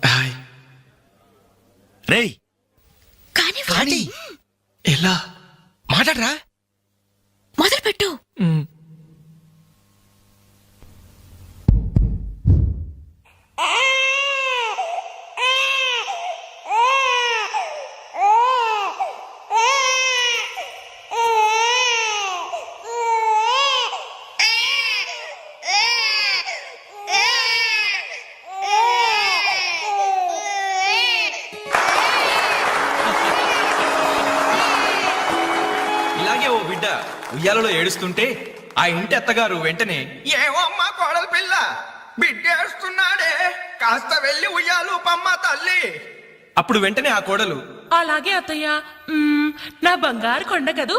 Hi. రేయ్ కానీ ఎలా మాట్లాడరా? మొదలు పెట్టు. ఇలాగే ఓ బిడ్డ ఉయ్యాలలో ఏడుస్తుంటే ఆ ఇంటి అత్తగారు వెంటనే, ఏమో అమ్మా కోడల పిల్ల బిడ్డేస్తున్నాడే, కాస్త వెళ్ళి ఉయ్యాలు పమ్మ తల్లి. అప్పుడు వెంటనే ఆ కోడలు, అలాగే అత్తయ్య. నా బంగారు కొండ కదూ,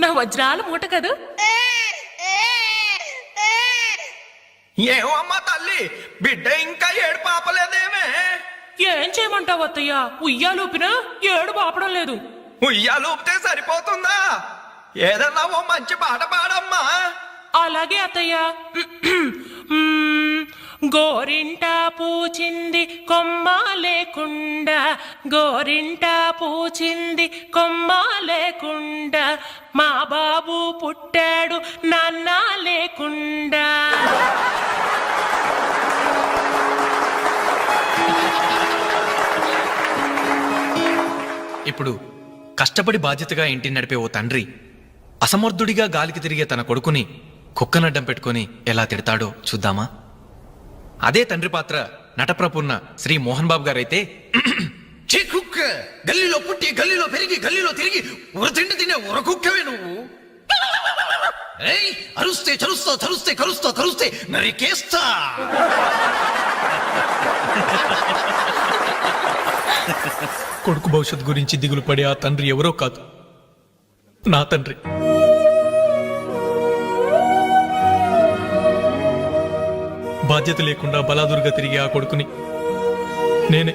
నా వజ్రాల మూట కదూ. ఏమో అమ్మా తల్లి, బిడ్డ ఇంకా ఏడు పాపలేదేమే. ఏం చేయమంటావు అత్తయ్య? ఉయ్యాలూపినా ఏడు పాపడం లేదు. ఉయ్యాలు ఊపితే సరిపోతుందా? ఏదన్నా ఓ మంచి పాట పాడమ్మా. అలాగే అత్తయ్య. గోరింట పూచింది కొమ్మ లేకుండా, గోరింట పూచింది కొమ్మ లేకుండా, మా బాబు పుట్టాడు నాన్న లేకుండా. ఇప్పుడు కష్టపడి బాధ్యతగా ఇంటిని నడిపే ఓ తండ్రి అసమర్థుడిగా గాలికి తిరిగే తన కొడుకుని కుక్కనడ్డం పెట్టుకుని ఎలా తిడతాడో చూద్దామా? అదే తండ్రి పాత్ర నటప్రపూర్ణ శ్రీ మోహన్ బాబు గారైతే, కుక్క గల్లీలో పుట్టి గల్లీలో పెరిగి గల్లీలో తిరిగి ఉరతిండి తినే ఉరకుక్కవే నువ్వు. ఏయ్, అరుస్తే చరుస్తావు, చరుస్తే కరుస్తావు, కరుస్తే నరికేస్తా. కొడుకు భవిష్యత్ గురించి దిగులు పడే ఆ తండ్రి ఎవరో కాదు, నా తండ్రి. బాధ్యత లేకుండా బలాదురుగా తిరిగే ఆ కొడుకుని నేనే.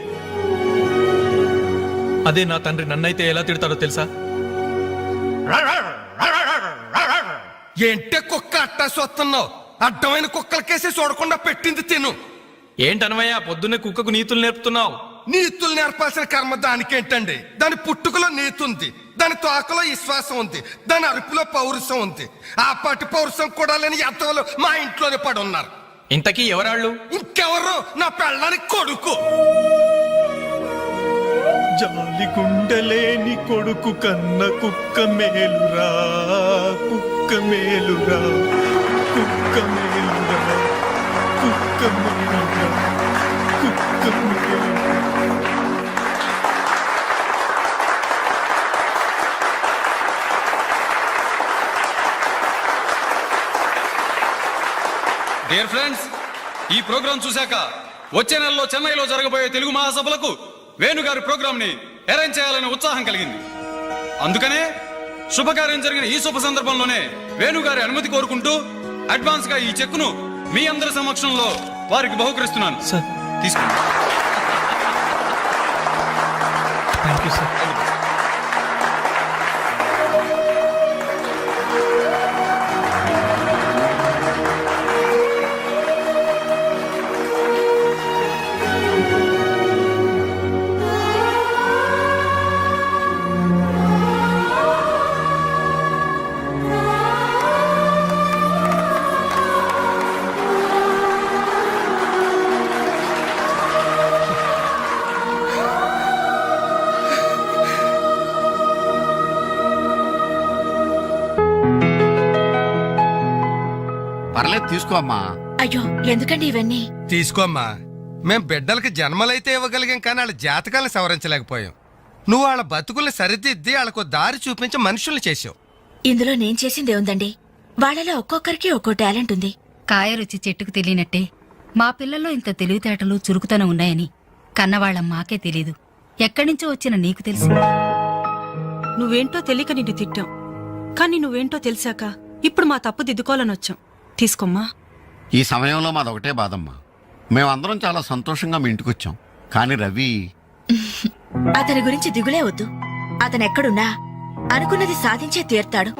అదే నా తండ్రి నన్నైతే ఎలా తిడతాడో తెలుసా? ఏంటే కుక్క అట్టా చూస్తున్నావు? అడ్డమైన కుక్కలకేసి చూడకుండా పెట్టింది తిను. ఏంటనవయ్యా పొద్దున్నే కుక్కకు నీతులు నేర్పుతున్నావు? నీతులు నేర్పాల్సిన కర్మ దానికేంటండి? దాని పుట్టుకలో నీతి ఉంది, దాని తోకలో విశ్వాసం ఉంది, దాని అరుపులో పౌరుషం ఉంది. ఆ పాటి పౌరుషం కూడా లేని ఎంతలో మా ఇంట్లోనే పడి ఉన్నారు. ఇంతకీ ఎవరాళ్ళు? ఇంకెవరు? నా పెళ్ళానికి కొడుకు. జాలి గుండలేని కొడుకు కన్న కుక్క మేలురా, కుక్క మేలురా, కుక్క మేలురా, కుక్క మేలురా, కుక్క మేలురా. డియర్ ఫ్రెండ్స్, ఈ ప్రోగ్రాం చూశాక వచ్చే నెలలో చెన్నైలో జరగబోయే తెలుగు మహాసభలకు వేణుగారి ప్రోగ్రామ్ ని అరేంజ్ చేయాలనే ఉత్సాహం కలిగింది. అందుకనే శుభకార్యం జరిగిన ఈ శుభ సందర్భంలోనే వేణుగారి అనుమతి కోరుకుంటూ అడ్వాన్స్ గా ఈ చెక్కును మీ అందరి సమక్షంలో వారికి బహుకరిస్తున్నాను. తీసుకోండి. Thank you sir. పర్లేదు తీసుకో అమ్మా. అయ్యో ఎందుకండి ఇవన్నీ? తీసుకోమ్మా. మేం బిడ్డలకి జన్మలైతే ఇవ్వగలిగాం, కానీ వాళ్ళ జాతకాలను సవరించలేకపోయాం. నువ్వు వాళ్ళ బతుకుల్ని సరిదిద్ది వాళ్ళకు దారి చూపించి మనుషుల్ని చేసావు. ఇందులో నేను చేసిందే ఉందండి. వాళ్ళలో ఒక్కొక్కరికి ఒక్కో టాలెంట్ ఉంది. కాయ రుచి చెట్టుకు తెలియనట్టే మా పిల్లల్లో ఇంత తెలివితేటలు చురుకుతనం ఉన్నాయని కన్నవాళ్ళం మాకే తెలీదు. ఎక్కడ్నుంచో వచ్చిన నీకు తెలుసు. నువ్వేంటో తెలియక నిన్ను తిట్టాం, కానీ నువ్వేంటో తెలిసాక ఇప్పుడు మా తప్పు దిద్దుకోవాలని వచ్చాం. తీసుకోమ్మా. ఈ సమయంలో మాదొకటే బాధమ్మా. మేమందరం చాలా సంతోషంగా మీ ఇంటికి వచ్చాం, కానీ రవి అతని గురించి దిగులే వద్దు. అతనెక్కడున్నా అనుకున్నది సాధించే తీర్తాడు.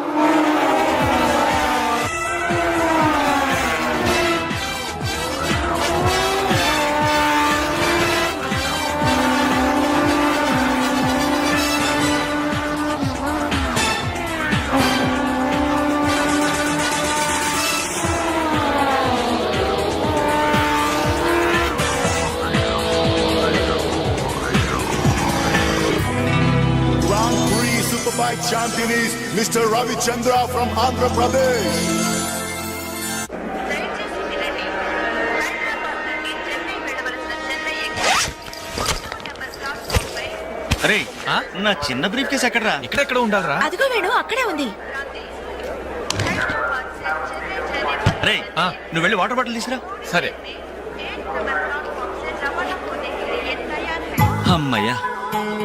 champion is Mr. Ravichandra from Andhra Pradesh. అరే ఆ? నా చిన్న బ్రీఫ్ కేసు ఎక్కడరా? ఎక్కడెక్కడ ఉండాలరా? అదిగో వేణు అక్కడే ఉంది. అరే ఆ. నువ్వు వెళ్ళి వాటర్ బాటిల్ తీసుకురా. సరే. అమ్మయ్యా,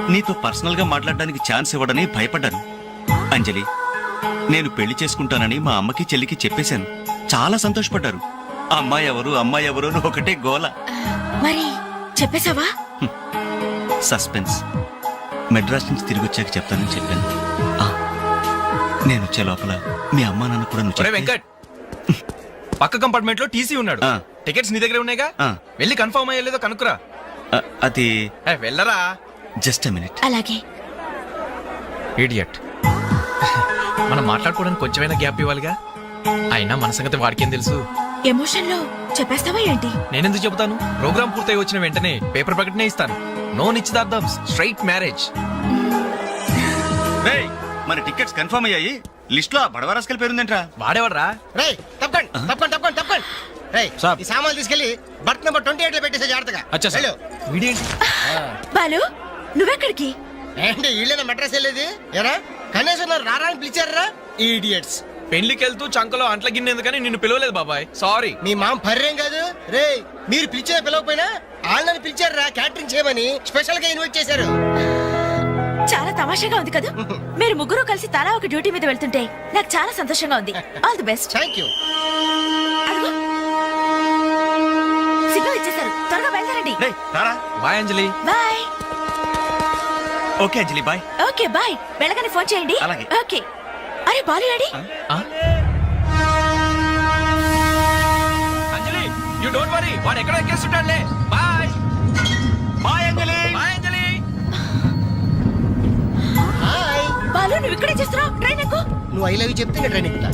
నీతో పర్సనల్ గా మాట్లాడడానికి ఛాన్స్ ఇవ్వడని భయపడ్డాను. అంజలి, నేను పెళ్లి చేసుకుంటానని మా అమ్మకి చెల్లికి చెప్పేశాను. చాలా సంతోషపడ్డారు. అమ్మాయి ఎవరు అని ఒకటే గోల. మరి చెప్పేశావా? సస్పెన్స్. మెడ్రాస్ నుంచి తిరిగి వచ్చాక చెప్తానని చెప్పాను. ఆ, నేను వచ్చే లోపల మీ అమ్మా నాన్న కూడా నువ్వు ఒరే చెప్తే- వెంకట్, పక్క కంపార్ట్మెంట్ లో టీసీ ఉన్నాడు. ఆ. టికెట్స్ నీ దగ్గర ఉన్నాయిగా, ఆ. వెళ్ళి కన్ఫర్మ్ అయ్యలేదో కనుక్కురా. అది వెళ్ళరా. Just minute. అలాగే. ఇడియట్. మనం మాట్లాడుకోవడానికి కొంచెమైనా గ్యాప్ ఇవ్వాలిగా. అయినా మన సంగతి వాడికేం తెలుసు. ఎమోషన్ లో చెప్పేస్తావా ఏంటి? నేనెందుకు చెబుతాను? ప్రోగ్రామ్ పూర్తయి వచ్చిన వెంటనే పేపర్ ప్రకటనే ఇస్తాను. నో నిశ్చితార్థం, స్ట్రైట్ మ్యారేజ్. రేయ్, మన టికెట్స్ కన్ఫర్మ్ అయ్యాయి. లిస్ట్ లో ఆ బడవరాస్కల్ పేరుందేంట్రా? వాడేవాడ్రా? రేయ్ తప్పకండి. రేయ్ ఈ సామాన్లు తీసుకెళ్లి బర్త్ నెంబర్ 28 లో పెట్టేసే జాగ్రత్తగా. అచ్చా సార్. వెళ్ళు. వీడేంటి? బాలు నువ్వెక్కడికి? ఏంటి వీళ్ళైనా మెడ్రాస్ వెళ్ళేది? ఎరా కనీసం నన్ను రారా అని పిలిచారా? ఈడియట్స్. పెళ్లికెళ్తూ చంకలో అంట్ల గిన్నెందుకని నిన్ను పిలవలేదు బాబాయ్, సారీ. మీ మామ పర్రేం కాదు. రేయ్ మీరు పిలిచిన పిలవకపోయినా వాళ్ళని పిలిచారా క్యాటరింగ్ చేయమని స్పెషల్ గా ఇన్వైట్ చేశారు. చాలా తమాషాగా ఉంది కదా. మీరు ముగ్గురు కలిసి తలా ఒక డ్యూటీ మీద వెళ్తుంటే నాకు చాలా సంతోషంగా ఉంది. All the best. Thank you. Signal ఇచ్చేశారు, త్వరగా బయలుదేరండి. రేయ్ రారా. Bye Anjali. Bye. Okay Anjali, bye. Okay bye. వెళ్ళగానే ఫోన్ చేయండి. అలాగే. ఓకే. అరే Balu ready? Anjali, you don't worry, వాడు ఎక్కడ ఎక్కేస్తుంటాడులే. Bye. Bye Anjali. Bye Anjali. Hi. Balu నువ్వు ఇక్కడే చేస్తున్నావు? ట్రైన్ ఎక్కు. నువ్వు ఐ లవ్ యూ చెప్తే నేను ట్రైన్ ఎక్కుతా.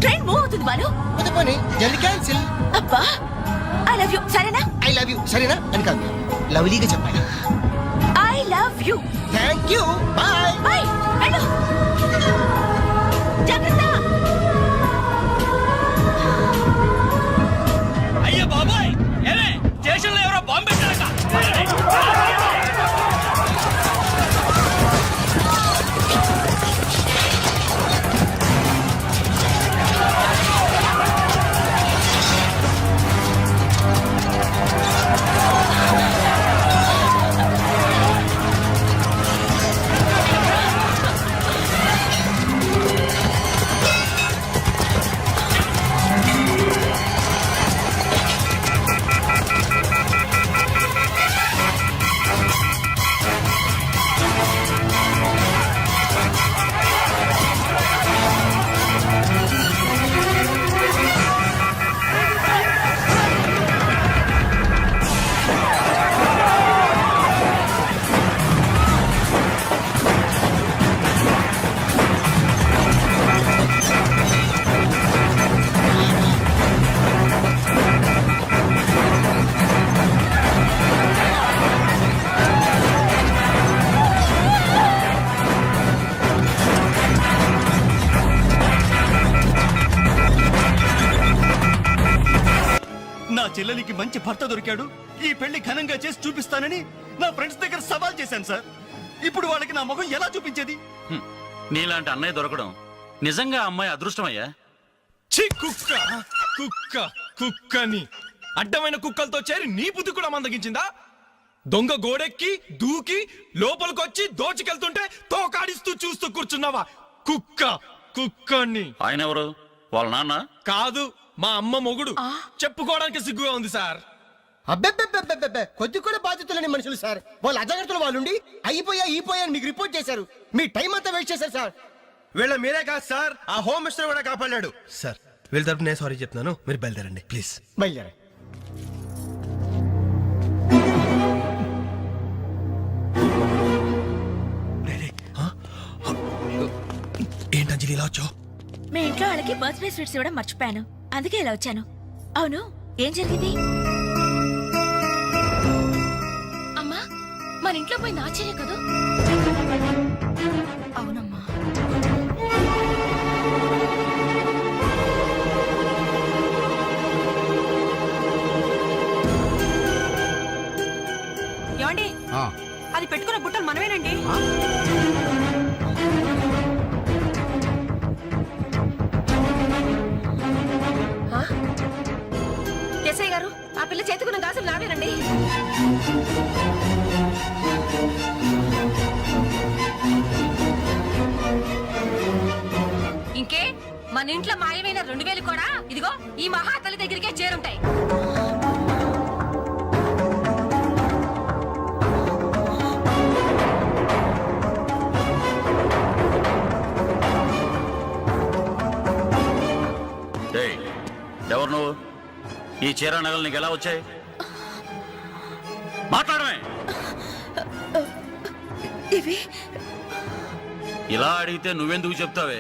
ట్రైన్ మూవ్ అవుతుంది బాలు. పోతే పోనీ జల్ది క్యాన్సిల్. అబ్బా ఐ లవ్ యూ, సరేనా? ఐ లవ్ యూ సరేనా అని కాదు, లవ్లీగా చెప్పాలి. I love you. Thank you. Bye. Bye. వెళ్ళు. జాగ్రత్త. అయ్యో బాబాయ్, ఏమే స్టేషన్ లో ఎవరో బాంబు పెట్టారట. నా చెల్లెలికి మంచి భర్త దొరికాడు, ఈ పెళ్లి ఘనంగా చేసి చూపిస్తానని నా ఫ్రెండ్స్ దగ్గర సవాల్ చేశాను సార్. ఇప్పుడు వాళ్ళకి నా ముఖం ఎలా చూపించేది? నీలాంటి అన్నయ్య దొరకడం నిజంగా అమ్మాయి అదృష్టమయ్యా. ఛీ, కుక్క కుక్క కుక్కని అడ్డమైన కుక్కలతో చేరి నీ బుద్ధి కూడా మందగించిందా? దొంగ గోడెక్కి దూకి లోపలికొచ్చి దోచుకెళ్తుంటే తోకాడిస్తూ చూస్తూ కూర్చున్నావా? కుక్క కుక్కని. ఆయన ఎవరు? వాళ్ళ నాన్న? కాదు, మా అమ్మ మొగుడు. చెప్పుకోవడానికి సిగ్గుగా ఉంది సార్. అబ్బెబ్బెబ్బెబ్బెబ్బె కొద్ది కూడా బాధ్యత లేని మనుషులు సార్. వాళ్ళు అజాగ్రత్తలు వాళ్ళుండి అయిపోయా అని మీకు రిపోర్ట్ చేశారు. మీ టైం అంతా వేస్ట్ చేశారు సార్. వీళ్ళ మీరే కాదు సార్, ఆ హోమ్ మినిస్టర్ కూడా కాపాడాడు సార్. వీళ్ళ తరపు నేను సారీ చెప్తున్నాను, మీరు బయలుదేరండి ప్లీజ్. బయలుదేరా. ఏంటి అంజలి ఇలా వచ్చావు? మీ ఇంట్లో వాళ్ళకి బర్త్డే స్వీట్స్ ఇవ్వడం మర్చిపోయాను, అందుకే ఇలా వచ్చాను. అవును, ఏం జరిగింది? అమ్మా మన ఇంట్లో పోయి నాచేరే కదా. అవునమ్మా. అది పెట్టుకున్న బుట్టలు మనమేనండి. ఎస్ఐ గారు, ఆ పిల్ల చేతుకున్న గాజులు నావేనండి. ఇంకే మన ఇంట్లో మాయమైన 2000 కూడా ఇదిగో ఈ మహాతల్లి దగ్గరికే చేరుంటాయి. ఎవరు నువ్వు? ఈ చీర నగలు నీకు ఎలా వచ్చాయి? మాట్లాడమే. ఇవి ఇలా అడిగితే నువ్వెందుకు చెప్తావే?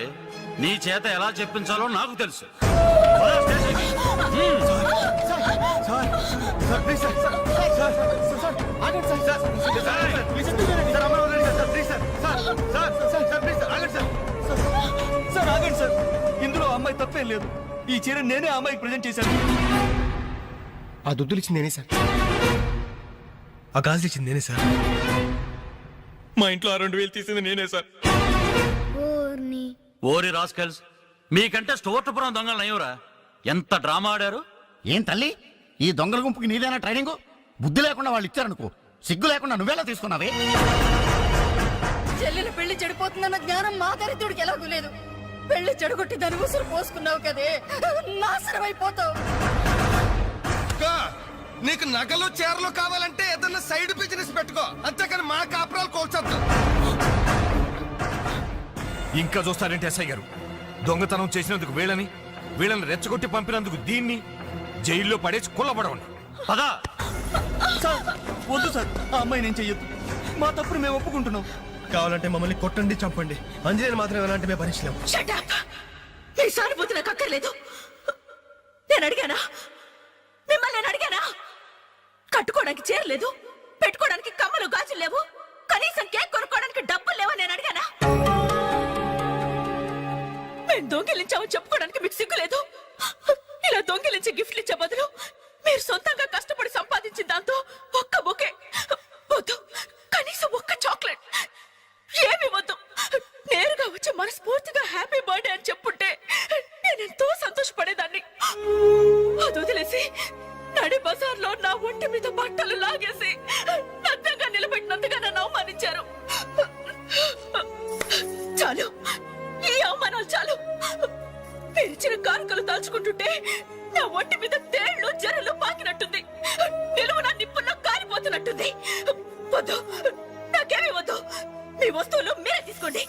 నీ చేత ఎలా చెప్పించాలో నాకు తెలుసు. ఇందులో అమ్మాయి తప్పేం లేదు. ఈ చీర నేనే అమ్మాయికి ప్రజెంట్ చేశాను. ఆ దుద్దులు ఇచ్చింది నేనే సార్. ఆ గాజులు ఇచ్చింది నేనే సార్. మా ఇంట్లో ఆ 2000 తీసింది నేనే సార్. ఓరి రాస్కల్స్, మీకంటే స్టోర్టపురం దొంగలు నయ్యూరా. ఎంత డ్రామా ఆడారు. ఏం తల్లి, ఈ దొంగల గుంపుకి నీదేనా ట్రైనింగ్? బుద్ధి లేకుండా వాళ్ళు ఇచ్చారనుకో, సిగ్గు లేకుండా నువ్వెలా తీసుకున్నావే? చెల్లెలు పెళ్లి చెడిపోతుందన్న జ్ఞానం మా దరిద్రుడికి ఎలాగూ లేదు. పెళ్లి చెడగొట్టి దాని ఉసురు పోసుకున్నావు కదే, నాశనం అయిపోతావు. అక్క, నీకు నగలు చీరలు కావాలంటే ఏదన్నా సైడ్ బిజినెస్ పెట్టుకో, అంతేకాని మా కాపురాలు కోల్చొద్దు. ఇంకా చూస్తారంటే ఎస్ఐ గారు, దొంగతనం చేసినందుకు వీళ్ళని రెచ్చగొట్టి పంపినందుకు దీన్ని జైల్లో పడేసి కుల్లబడవండి. పదా సార్ వద్దు సార్, ఆ అమ్మాయి నేను చెయ్యొద్దు. మా తప్పుడు మేము ఒప్పుకుంటున్నాం. కావాలంటే మమ్మల్ని కొట్టండి, చంపండి. అంజలిని మాత్రం ఎలాంటి మేము భరించలేము. Shut up! మీ సానుభూతి నాకు అక్కర్లేదు. నేను అడిగానా? మిమ్మల్ని నేను అడిగానా? కట్టుకోవడానికి చీరలేదు, పెట్టుకోవడానికి కమ్మలు గాజులు లేవు, కనీసం కేక్ కొనుక్కోవడానికి డబ్బులు లేవని నేను అడిగానా? మేము దొంగిలించామని చెప్పుకోవడానికి మీకు సిగ్గులేదు. ఇలా దొంగిలించి గిఫ్ట్లు ఇచ్చే బదులు మీరు సొంతంగా కష్టపడి సంపాదించిన దాంతో ఒక్క బొకే వద్దు, కనీసం ఒక్క చాక్లెట్ ఏమి వద్దు, నేరుగా వచ్చి మనస్ఫూర్తిగా హ్యాపీ బర్త్డే అని చెప్పుంటే నేనెంతో సంతోషపడేదాన్ని. అది వదిలేసి నడి బజార్లో నా ఒంటి మీద బట్టలు లాగేసి నగ్నంగా నిలబెట్టినందుగా నన్ను అవమానించారు. చాలు, ఈ అవమానాలు చాలు. తెరిచిన కానుకలు దాచుకుంటుంటే నా ఒంటి మీద తేళ్లు జరలు పాకినట్టుంది, నిలువున నిప్పుల్లో కాలిపోతున్నట్టుంది. వద్దు, నాకేమీ వద్దు. మీ వస్తువులు మీరే తీసుకోండి.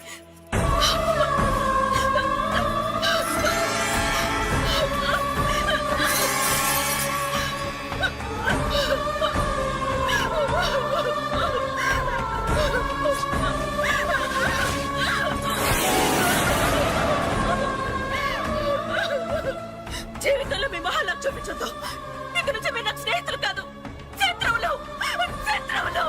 జీవితంలో మీ మహాలకు చూపించొద్దు. ఇక నుంచి మీరు నాకు స్నేహితులు కాదు, శత్రువులు. శత్రువులు.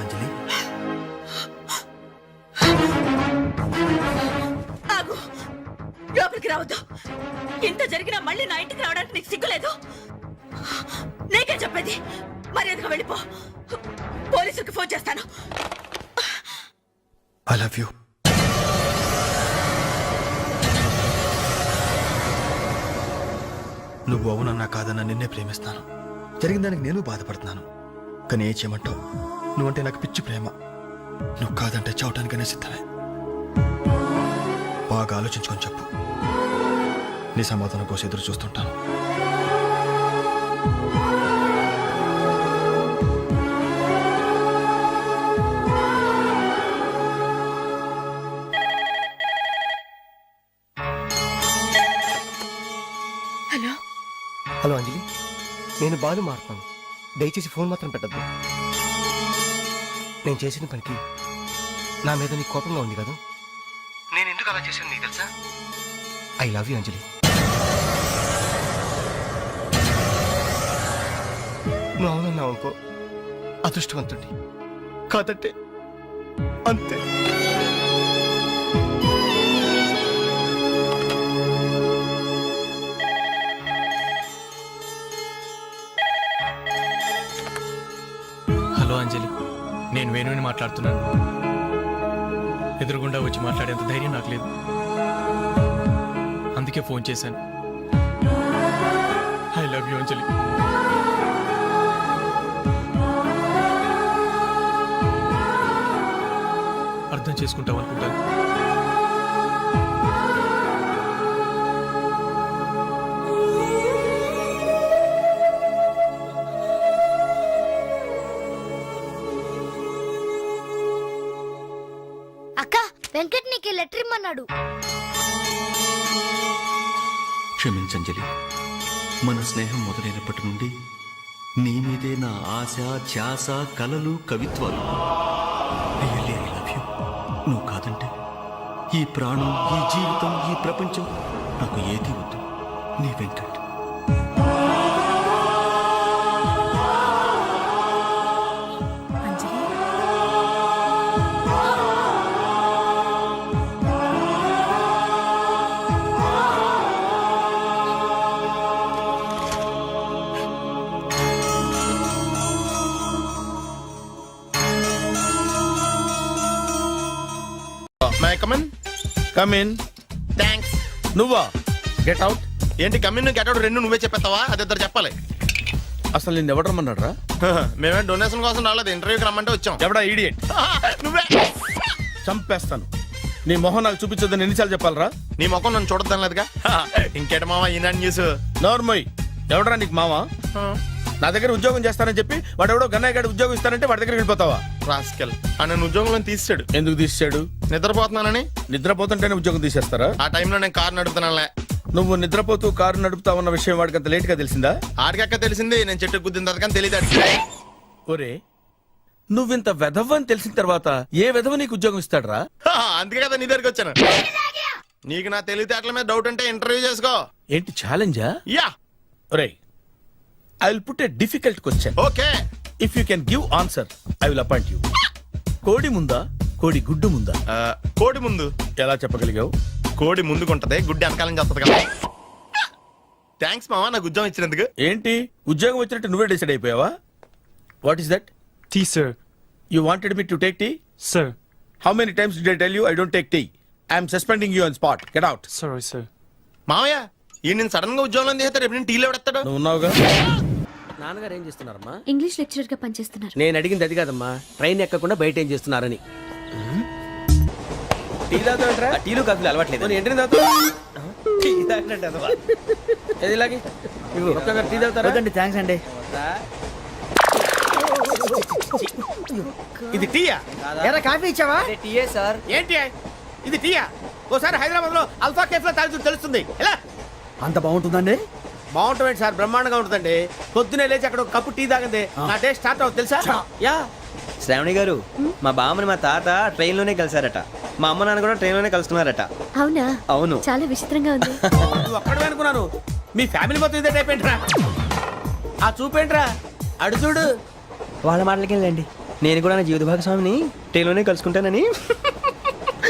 అంజలి, ఆగు, లోపలికి రావద్దు. ఇంత జరిగినా మళ్ళీ నా ఇంటికి రావడానికి నీకు సిగ్గులేదు? నీకే చెప్పేది, మర్యాదగా వెళ్ళిపో. పోలీసులకు ఫోన్ చేస్తాను. I love you. నువ్వు అవునన్నా కాదన్నా నిన్నే ప్రేమిస్తాను. జరిగిన దానికి నేను బాధపడుతున్నాను. కానీ ఏం చేయమంటావు? నువ్వంటే నాకు పిచ్చి ప్రేమ. నువ్వు కాదంటే చావటానికనే సిద్ధమే. బాగా ఆలోచించుకొని చెప్పు. నీ సమాధానం కోసం ఎదురు చూస్తుంటాను. హలో హలో అంజలి, నేను బాలు మారుతాను. దయచేసి ఫోన్ మాత్రం పెట్టద్దు. నేను చేసిన పనికి నా మీద నీకు కోపంగా ఉంది కదా? నేను ఎందుకు అలా చేశాను నీకు తెలుసా? ఐ లవ్ యూ అంజలి. నువ్వు అవునన్నావు అనుకో అదృష్టవంతుడి, కాదంటే అంతే. హలో అంజలి, నేను వేణుని మాట్లాడుతున్నాను. ఎదురుగుండా వచ్చి మాట్లాడేంత ధైర్యం నాకు లేదు, అందుకే ఫోన్ చేశాను. ఐ లవ్ యూ అంజలి. అర్థం చేసుకుంటావు అనుకుంటాను. అక్క, వెంకట్ నీకు లెటర్ ఇమ్మన్నాడు. క్షమించంజలి, మన స్నేహం మొదలైనప్పటి నుండి నీ మీదే నా ఆశ, ధ్యాస, కలలు, కవిత్వాలు. Really I love you. నువ్వు కాదంటే ఈ ప్రాణం, ఈ జీవితం, ఈ ప్రపంచం నాకు ఏది వద్దు. నీ వెంకట్. అంజలి, కమిన్. థ్యాంక్స్. నువ్వా? Get out. ఏంటి కమిన్ గెట్ అవుట్ రెండు నువ్వే చెప్పేస్తావా? అది ఇద్దరు చెప్పాలి. అసలు నిన్ను ఎవడు రమ్మన్నాడు రా? మేమే డొనేషన్ కోసం రాలేదు, ఇంటర్వ్యూకి రమ్మంటే వచ్చాం. ఎవడా ఈడియట్? నువ్వే. చంపేస్తాను. నీ మొహం నాకు చూపించొద్దని ఎన్నిసార్లు చెప్పాలరా? నీ ముఖం నన్ను చూడద్దాం లేదుగా. ఇంకేట మామ ఈనాడు న్యూస్. నోర్మోయ్, ఎవడరా నీకు మావా? నా దగ్గర ఉద్యోగం చేస్తానని చెప్పి వాడు ఎవడో గన్నయ్య గారి ఉద్యోగం ఇస్తానంటే వాడి దగ్గర వెళ్ళిపోతావా? రాస్కెల్ ఆయన ఉద్యోగంలో తీసాడు. ఎందుకు తీసాడు? నిద్రపోతున్నానని. నిద్రపోతుంటేనే ఉద్యోగం తీసేస్తారా? ఆ టైంలో నేను కారు నడుపుతున్నానులే. నువ్వు నిద్రపోతూ కారు నడుపుతావన్న విషయం వాడికి అంత లేట్ గా తెలిసిందా? ఆడికక్క తెలిసింది, నేను చెట్టు గుద్దిన తర్వాత కానీ తెలియదు. ఒరే, నువ్వింత వెధవ్ అని తెలిసిన తర్వాత ఏ వెధవ నీకు ఉద్యోగం ఇస్తాడరా? అందుకే కదా నీ దగ్గరికి వచ్చాను. నీకు నా తెలివితేటల మీద డౌట్ అంటే ఇంటర్వ్యూ చేసుకో. ఏంటి ఛాలెంజా? యా. ఒరే, I will put a difficult question. Okay. If you can give answer I will appoint you. కోడి ముందా, కోడి గుడ్డు ముందా? కోడి ముందు. ఎలా చెప్పగలిగావు? కోడి ముందుకుంటది, గుడ్డి వెనకాలని చేస్తుంది కదా. థ్యాంక్స్ మామా నాకు ఉద్యోగం ఇచ్చినందుకు. ఏంటి ఉద్యోగం వచ్చినట్టు నువ్వే డిసైడ్ అయిపోయావా? What is that? Tea sir. You wanted me to take tea? Sir. How many times did I tell you I don't take tea? I'm suspending you on spot. Get out. Sorry sir. మామయ్య ఈ నేను sudden గా ఉద్యోగంలో తీస్తాడు, ఎప్పుడు టీలో పెడతాడు. నువ్వు ఉన్నావుగా. నాన్నగారు ఏం చేస్తున్నారమ్మా? ఇంగ్లీష్ లెక్చరర్ గా పనిచేస్తున్నారు. నేను అడిగింది అది కాదమ్మా, ట్రైన్ ఎక్కకుండా బయట ఏం చేస్తున్నారని. టీ తాగుతావంటరా? టీలు కాఫీలు అలవాట్లేదు. ఎంట్రీ తాగుతావు? టీ తాగినట్టు అదవా. ఏది ఇలాగే ఒక్కగారు టీ తాగుతారా? థ్యాంక్స్ అండి. ఇది టీయా? ఎరా కాఫీ ఇచ్చావా? టీయే సార్. ఏంటి ఇది టీయా? ఓసారి హైదరాబాద్ లో అల్ఫా కేఫ్ లో తాగుతూ తెలుస్తుంది. ఎలా అంత బాగుంటుందండి? బాగుంటుంది సార్, బ్రహ్మాండంగా ఉంటుందండి. పొద్దునే లేచి అక్కడ ఒక కప్పు టీ తాగింది నా డే స్టార్ట్ అవుతుంది తెలుసా? యా. శ్రావణి గారు, మా బామ్మని మా తాత ట్రైన్ లోనే కలిసారట. మా అమ్మ నాన్న కూడా ట్రైన్ లోనే కలుస్తున్నారట. అవునా? అవును. చాలా విచిత్రంగా ఉంది. నువ్వు ఒక్కడే అనుకున్నాను, మీ ఫ్యామిలీ మొత్తం ఇదే టైప్ ఏంట్రా? ఆ చూపేంట్రా, అడు చూడు. వాళ్ళ మాటలకి వెళ్ళండి. నేను కూడా నా జీవిత భాగస్వామిని ట్రైన్ లోనే కలుసుకుంటానని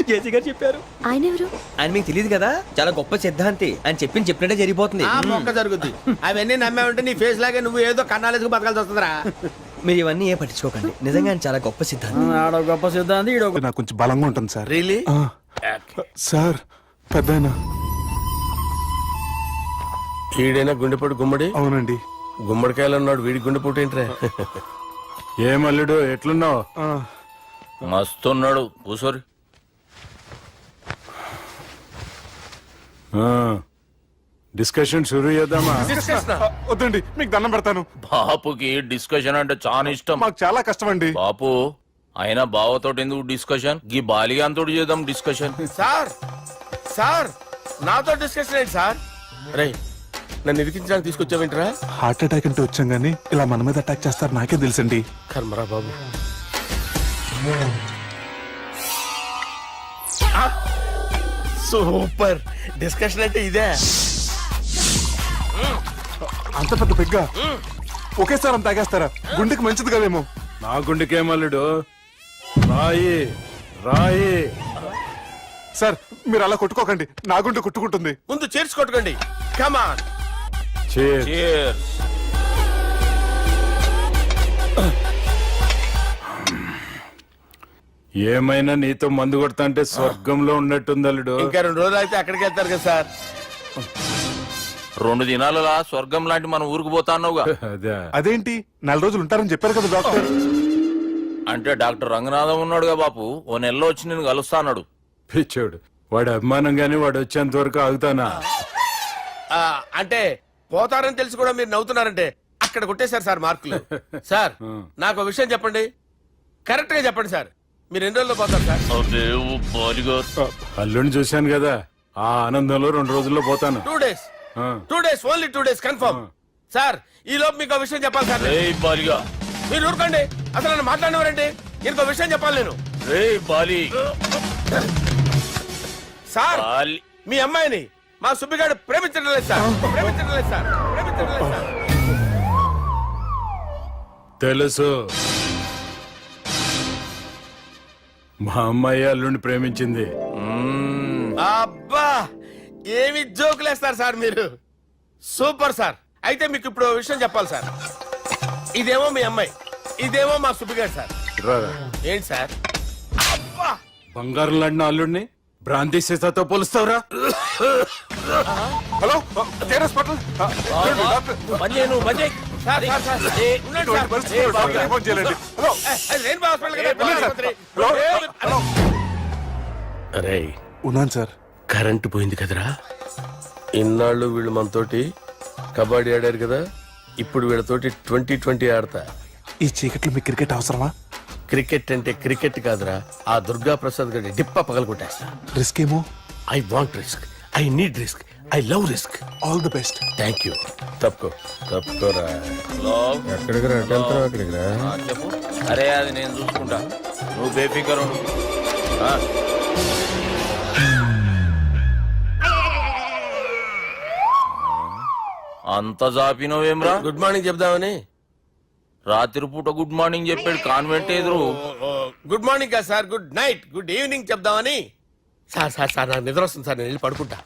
జేసీ గారు చెప్పారు. ఆయన ఎవరు? ఆయన మీకు తెలియదు కదా, చాలా గొప్ప సిద్ధాంతి అని చెప్పినట్టే జరిగిపోతుంది. ఆ మొక్క జరుగుద్ది. అవన్నీ నమ్మే ఉంటే నీ ఫేస్ లాగే నువ్వు ఏదో కన్నాలేసుకు బతకాల్సి వస్తుందిరా. మీరు ఇవన్నీ ఏ పట్టించుకోకండి, నిజంగా ఆయన చాలా గొప్ప సిద్ధాంతి. ఆడో గొప్ప సిద్ధాంతి, ఈడో నాకు కొంచెం బలంగా ఉంటుంది సార్. రియలీ? సార్ పెద్దయినా. ఈడైనా గుండెపోటు గుమ్మడి? అవునండి. గుమ్మడికాయలు ఉన్నాడు, వీడి గుండెపోటు ఏంట్రా? ఏం అల్లుడు ఎట్లున్నావు? మస్తున్నాడు కూసోరి. డిస్కషన్ షురూ చేద్దామా? వద్దండి, మీకు దండం పెడతాను. బాపుకి డిస్కషన్ అంటే చాలా ఇష్టం. మాకు చాలా కష్టం అండి. బాపు అయినా బావతోటి ఎందుకు డిస్కషన్? గీ బాలిగాంతోటి చేద్దాం డిస్కషన్. సార్ సార్ నాతో డిస్కషన్ ఏంటి సార్? రే నన్ను ఇరికించడానికి తీసుకొచ్చావేంట్రా? హార్ట్ అటాక్ అంటే వచ్చాం గానీ ఇలా మన మీద అటాక్ చేస్తారు నాకే తెలుసండి. కర్మరా బాబు. సూపర్ డిస్కషన్ అంటే ఇదే. అంత పెద్ద పెగ్గా ఒకేసారి అంత తాగేస్తారా? గుండెకి మంచిది కదేమో. నా గుండెకేమల్లుడు, రాయి రాయి. సార్ మీరు అలా కొట్టుకోకండి, నా గుండె కొట్టుకుంటుంది. ముందు చేర్చి కొట్టుకోండి. కమాన్. ఏమైనా నీతో మందు కొడతా అంటే స్వర్గంలో ఉన్నట్టుంది అల్లుడు. ఇంకా 2 రోజులు అయితే అక్కడికి వెళ్తారు కదా సార్. 2 దినాలలా స్వర్గం లాంటి మన ఊరికి పోతాన్నావుగా. అదే. అదేంటి 4 రోజులు ఉంటారని చెప్పారు కదా డాక్టర్. అంటే డాక్టర్ రంగనాథం ఉన్నాడుగా బాపు, ఓ నెలలో వచ్చి నేను కలుస్తా అన్నాడు. పిచ్చోడు, వాడి అభిమానంగానే వాడు వచ్చేంత వరకు ఆగుతానా? అంటే పోతారని తెలిసి కూడా మీరు నవ్వుతున్నారంటే అక్కడ కొట్టేశారు సార్ మార్కులు. సార్ నాకు ఒక విషయం చెప్పండి, కరెక్ట్ గా చెప్పండి సార్. మీరు ఎన్ని రోజుల్లో పోతారు సార్? అల్లుడిని చూశాను కదా, ఆ ఆనందంలో 2 రోజుల్లో పోతాను. 2 days. 2 days, only 2 days confirm. Sir ఈ లోపు మీకు విషయం చెప్పాలి సార్. మీరు ఊరుకోండి, అసలు నన్ను మాట్లాడినవారండి. ఇంకో విషయం చెప్పాలి నేను. సార్ మీ అమ్మాయిని మా సుబ్బిగాడు ప్రేమించడం లేదు సార్. ప్రేమించడం లేదు సార్. ప్రేమించడం లేదు సార్. తెలుసు, మా అమ్మాయి అల్లుడిని ప్రేమించింది. అబ్బా ఏమి జోకులేస్తారు సార్ మీరు. Super sir. అయితే మీకు ఇప్పుడు ఓ విషయం చెప్పాలి సార్. ఇదేమో మీ అమ్మాయి, ఇదేమో మా సుబ్బిగాడు సార్. రారా. ఏంటి సార్? అబ్బా బంగారం లాంటి అల్లుడిని భ్రాంతి సీతాతో పోలుస్తావురా? Hello hospital. అరే ఉన్నాను సార్. కరెంటు పోయింది కదరా. ఇన్నాళ్ళు వీళ్ళు మనతోటి కబడ్డీ ఆడారు కదా, ఇప్పుడు వీళ్ళతోటి 2020 ఆడతా. ఈ చీకట్లో మీ క్రికెట్ అవసరమా? క్రికెట్ అంటే క్రికెట్ కాదురా, ఆ దుర్గా ప్రసాద్ గారి డిప్ప పగల కొట్టేస్తా. రిస్క్ ఏమో. I want risk, I need risk, I love risk. All the best. Thank you. తప్పుకోరా. ఎక్కడికి రా? అక్కడికి రా. చెప్పు. అరే అది నేను చూసుకుంటా, నువ్వు బేఫికర్ ఉండు. అంత జాపినవేమ్రా? గుడ్ మార్నింగ్ చెప్దామని. రాత్రి పూట గుడ్ మార్నింగ్ చెప్పాడు కాన్వెంట్ ఎదురు. గుడ్ మార్నింగ్ కాదు sir, good night, good evening చెప్దామని. సార్ సార్ సార్ నాకు నిద్ర వస్తుంది సార్, నేను వెళ్ళి పడుకుంటా.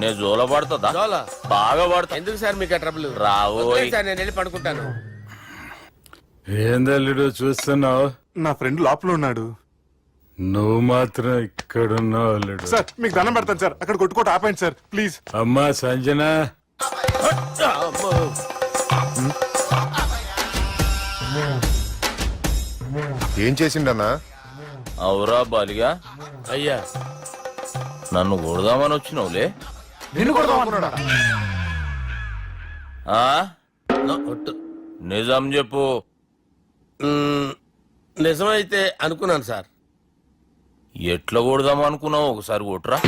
నేను జోల పడుతుందా? జోలా? బాగా పడతా. ఎందుకు సార్ మీకు ఆ ట్రబుల్? రావు సార్ నేను వెళ్ళి పడుకుంటాను. ఏందల్లుడు చూస్తున్నావు? నా ఫ్రెండ్ లోపల ఉన్నాడు. నువ్వు మాత్రం ఇక్కడున్నావు అల్లుడు. సార్ మీకు దండం పెడతాను సార్, అక్కడ కొట్టుకోట ఆపండి సార్ ప్లీజ్. అమ్మా సంజన, ఏం చేసిండన్నా? అవురా బాలిగా, అయ్యా నన్ను కొడదామని వచ్చినావులే. నిజం చెప్పు. నిజమైతే అనుకున్నాను సార్. ఎట్లా కొడదాం అనుకున్నావు? ఒకసారి కొట్రా.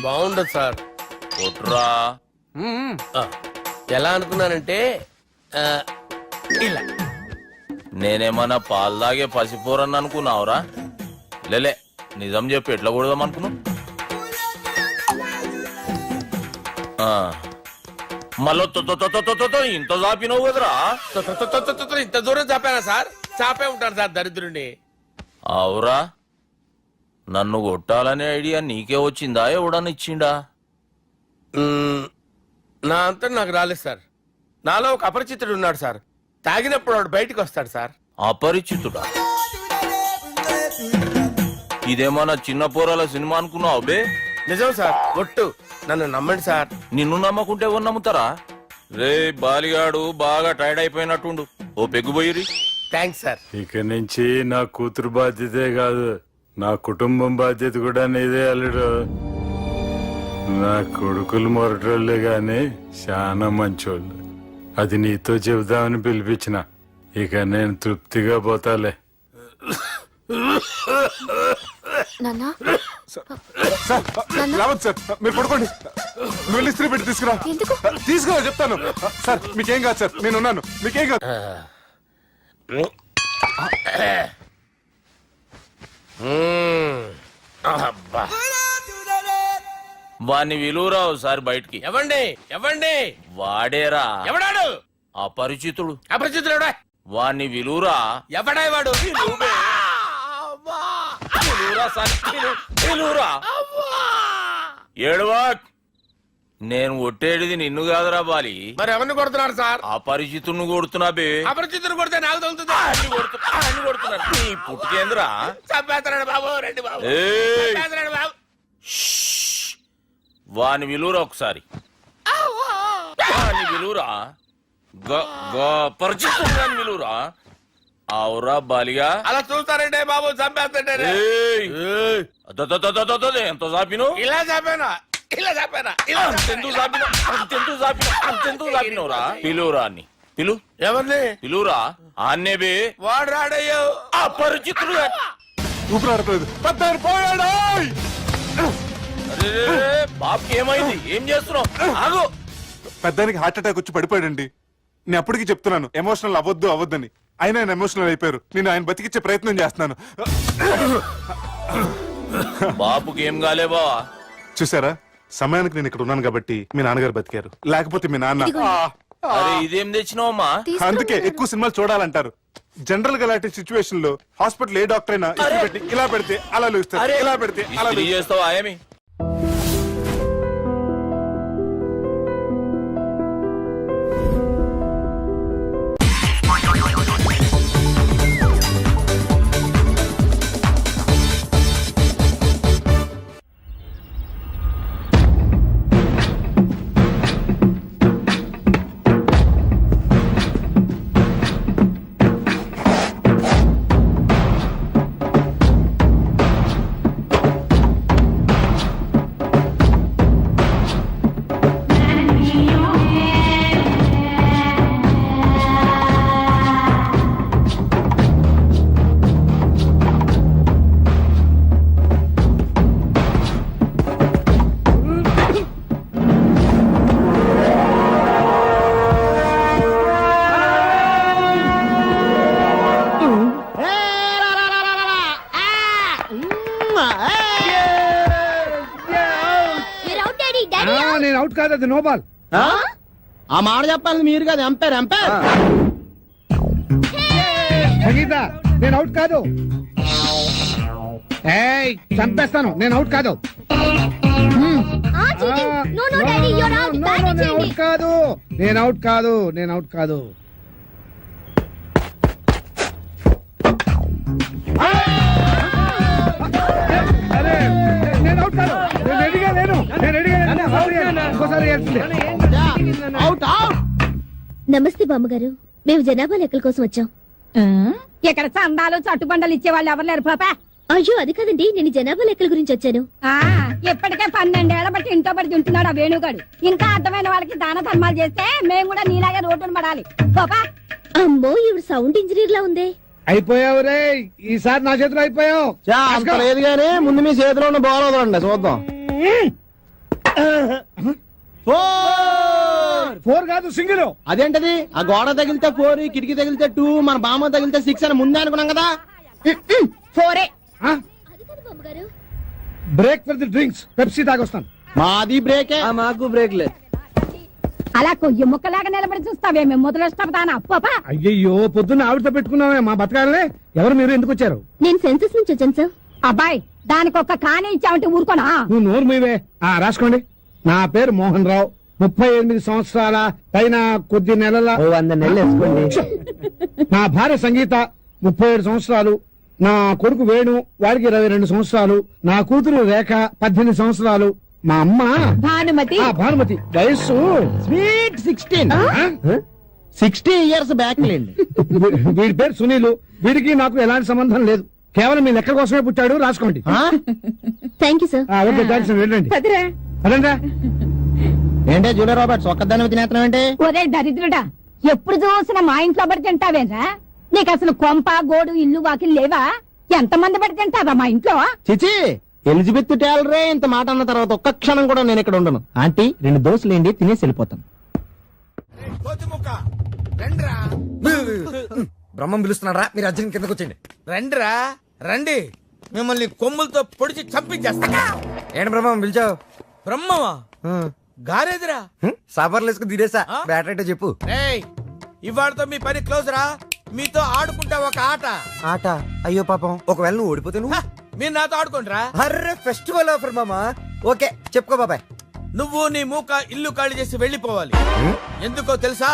బాగుండదు సార్. కొట్రా. ఎలా అనుకున్నానంటే ఇలా. నేనేమన్నా పాలు తాగే పసిపోరని అనుకున్నావురా? లేలే, నిజం చెప్పు, ఎట్లా కొడదాం అనుకున్నావు? మళ్ళీ ఇంత చాపినావు కదరా? ఇంత దూరం చాపానా సార్? చాపే ఉంటాను సార్ దరిద్రుడిని. అవురా, నన్ను కొట్టాలనే ఐడియా నీకే వచ్చిందా? ఎవడన్నా ఇచ్చిండా? నా అంతా నాకు రాలేదు సార్. నాలో ఒక అపరిచితుడు ఉన్నాడు సార్. తాగినప్పుడు వాడు బయటకు వస్తాడు సార్. అపరిచితుడా? ఇదేమన్నా చిన్న పోరాల సినిమా అనుకున్నావు బే? నిజం సార్, ఒట్టు, నన్ను నమ్మండి సార్. నిన్ను నమ్మకుంటే ఎవరు నమ్ముతారా? రే బాలిగాడు బాగా టైర్డ్ అయిపోయినట్టుండు, ఓ పెగ్గుబోయిరి. Thanks sir. ఇక నుంచి నా కూతురు బాధ్యతే కాదు, నా కుటుంబం బాధ్యత కూడా నీదే అల్లుడు. నా కొడుకులు మొరటోళ్ళే గాని చాలా మంచోళ్ళు. అది నీతో చెబుదామని పిలిపించిన. ఇక నేను తృప్తిగా పోతాలే. రావద్దు సార్, మీరు పడుకోండి. నువ్వు వెళ్ళి ఇస్త్రీ పెట్టి తీసుకురా. తీసుకురా చెప్తాను. సార్ మీకేం కాదు సార్, నేనున్నాను, మీకేం కాదు. వాణ్ణి విలువరా ఒకసారి బయటికి. ఎవండి ఎవండి వాడేరా ఎవడాడు? అపరిచితుడు. అపరిచితుడు ఎవడా? వాణ్ణి విలువరా. ఎవడా వాడు? విలువరా సార్, విలువరా. ఏడవా. నేను ఒట్టేడిది నిన్ను కాదురా బాలి. మరి ఎవరిని కొడుతున్నారు సార్? అపరిచితుడిని కొడుతున్నా బే. అపరిచితుడు కొడితే నాకు తగులుతుంది. అన్ని కొడుతున్నారు. నీ పుట్టుకేంద్రా. చంపేస్తున్నాడు బాబు, రండి బాబు. ఏయ్. చంపేస్తున్నాడు బాబు. వాని విలువరా ఒకసారి. వాని విలువరా. పరిచితుడు అని విలువరా. అవురా బాలిగా. అలా చూస్తారంటే బాబు, చంపేస్తాడు. ఏయ్. ఎంత చాపిను. ఇలా చంపానా, ఇలా చంపానా, ఇలా అంతెందుకు చాపిను, అంతెందుకు చాపిను, అంతెందుకు చాపినవురా. పిలువురా అన్ని. పిలు. ఎవరిని? పిలువురా. ఆన్నే బే. వాడు రాడయ్యో. అపరిచితుడు. ఊపిరాడట్లేదు. బాబుకి ఏమైంది? ఏం చేస్తున్నావు? ఆగు. పెద్దానికి హార్ట్ అటాక్ వచ్చి పడిపోయాడండి. నేను అప్పటికి చెప్తున్నాను ఎమోషనల్ అవ్వద్దని. అయినా ఆయన ఎమోషనల్ అయిపోయారు. నేను ఆయన బతికిచ్చే ప్రయత్నం చేస్తున్నాను. బాబుకి ఏం కాలే బావా. చూసారా, సమయానికి నేను ఇక్కడ ఉన్నాను కాబట్టి మీ నాన్నగారు బతికారు. లేకపోతే మీ నాన్న. అరే ఇదేం తెచ్చినావమ్మా? అందుకే ఎక్కువ సినిమాలు చూడాలంటారు. జనరల్ గా అలాంటి సిచ్యువేషన్ లో హాస్పిటల్ ఏ డాక్టర్ అయినా ఇస్త్రీ పెట్టి ఇలా పెడితే అలా లూస్తారు, ఇలా పెడితే అలా ఇస్త్రీ చేస్తావా ఏమి? నేను అవుట్ కాదు, అది నో బాల్. ఆ మాట చెప్పాలి మీరు కదా, ఎంపైర్ ఎంపైర్. సంగీత, నేను అవుట్ కాదు. ఏయ్, చంపేస్తాను. నేను అవుట్ కాదు. అవుట్ కాదు, నేను అవుట్ కాదు, నేను అవుట్ కాదు. అరే, నేను అవుట్ కాదు. నేను రెడీగా లేను. నేను రెడీగా లేను. ఇంకోసారి అవుట్ అవుట్. నమస్తే బామ్మగారు, మేము జనాభా లెక్కల కోసం వచ్చాం. ఇక్కడ చందాలు చట్టుబండలు ఇచ్చే వాళ్ళు ఎవరు లేరు పాపా. అయ్యో అది కాదండి, నేను జనాభా లెక్కల గురించి వచ్చాను. ఇప్పటికే 12 ఏళ్ల బట్టి ఇంట్లో పడి తింటున్నాడు ఆ వేణుగాడు. ఇంకా అర్థమైన వాళ్ళకి దాన ధర్మాలు చేస్తే మేము కూడా నీలాగే రోడ్డును పడాలి. పాపా అమ్మో, ఇవి సౌండ్ ఇంజనీర్ లా ఉంది. అయిపోయావు రే, ఈసారి నా చేతిలో అయిపోయావు. అంత లేదు గానీ ముందు మీ చేతిలో ఉన్న బాల్ వదలండి చూద్దాం. 4 కాదు, సింగిల్. అదేంటది? ఆ గోడ తగిలితే 4, కిటికీ తగిలితే 2, మన బామ్మ తగిలితే 6 అని ముందే అనుకున్నాం కదా. 4 break for the drinks. Pepsi తాగొస్తాను. మాది బ్రేకే. మాకు బ్రేక్ లేదు. అలా కొయ్యి ముక్కలాగా నిలబడి చూస్తావే, మేము మొదలొస్తాం పాపా. అయ్యయ్యో, పొద్దున్న ఆవిడతో పెట్టుకున్నామే మా బతకాలనే. ఎవరు మీరు, ఎందుకు వచ్చారు? నేను సెన్సస్ నుంచి వచ్చాను సార్. అబ్బాయి, దానికి ఒక్క కానే ఇచ్చావంటే ఊరుకోనా? నువ్వు నోరు మీవే. రాసుకోండి. నా పేరు మోహన్ రావు. 38 సంవత్సరాల పైన కొద్ది నెలల. 100 నెలలు వేసుకోండి. నా భార్య సంగీత 37 సంవత్సరాలు. నా కొడుకు వేణు, వాడికి 22 సంవత్సరాలు. నా కూతురు రేఖ 18 సంవత్సరాలు. మా అమ్మ భానుమతి. భానుమతి వయస్సు స్వీట్ 16. 60 ఇయర్స్ బ్యాక్ లేండి. వీడి పేరు సునీలు. వీడికి నాకు ఎలాంటి సంబంధం లేదు. కేవలం మీ లెక్క కోసమే పుట్టాడు. రాసుకోండి. Thank you sir. Okay, thanks. వెళ్ళండి. అదంతా ఏంటే జూలియా రాబర్ట్స్ ఒక్కదాన్ని తినేస్తున్నావు ఏంటి? ఒరే దరిద్రుడా, ఎప్పుడు చూసినా మా ఇంట్లో పడి తింటావేరా? నీకు అసలు కొంప గోడు ఇల్లు వాకిలు లేవా? ఎంతమంది పడి తింటావా మా ఇంట్లో? చిచి, ఎలిజబెత్ టేలరే ఇంత మాట అన్న తర్వాత ఒక్క క్షణం కూడా నేను ఇక్కడ ఉండను. ఆంటీ 2 దోశలు ఏంటి, తినేసి వెళ్ళిపోతాను. బ్రహ్మం పిలుస్తున్నారా? మీరు అర్జున్ కిందకు వచ్చండి. రండిరా రండి, మిమ్మల్ని కొమ్ములతో పొడిచి చంపించేస్తా. ఏంటి బ్రహ్మం పిలిచావు? బ్రహ్మమా గారేదిరా సాంబార్లు వేసుకుని తినేసా బ్యాటర్ అంటే చెప్పు. ఏయ్ ఇవాళతో మీ పని క్లోజ్ రా. మీతో ఆడుకుంటా ఒక ఆట. ఆట? అయ్యో పాపం, ఒకవేళ నువ్వు ఓడిపోతే నువ్వు? మీరు నాతో ఆడుకుంటారా? అర్రే ఫెస్టివల్ ఆఫర్ మామా. ఓకే చెప్పుకో బాబాయ్. నువ్వు నీ మూక ఇల్లు ఖాళీ చేసి వెళ్ళిపోవాలి. ఎందుకో తెలుసా?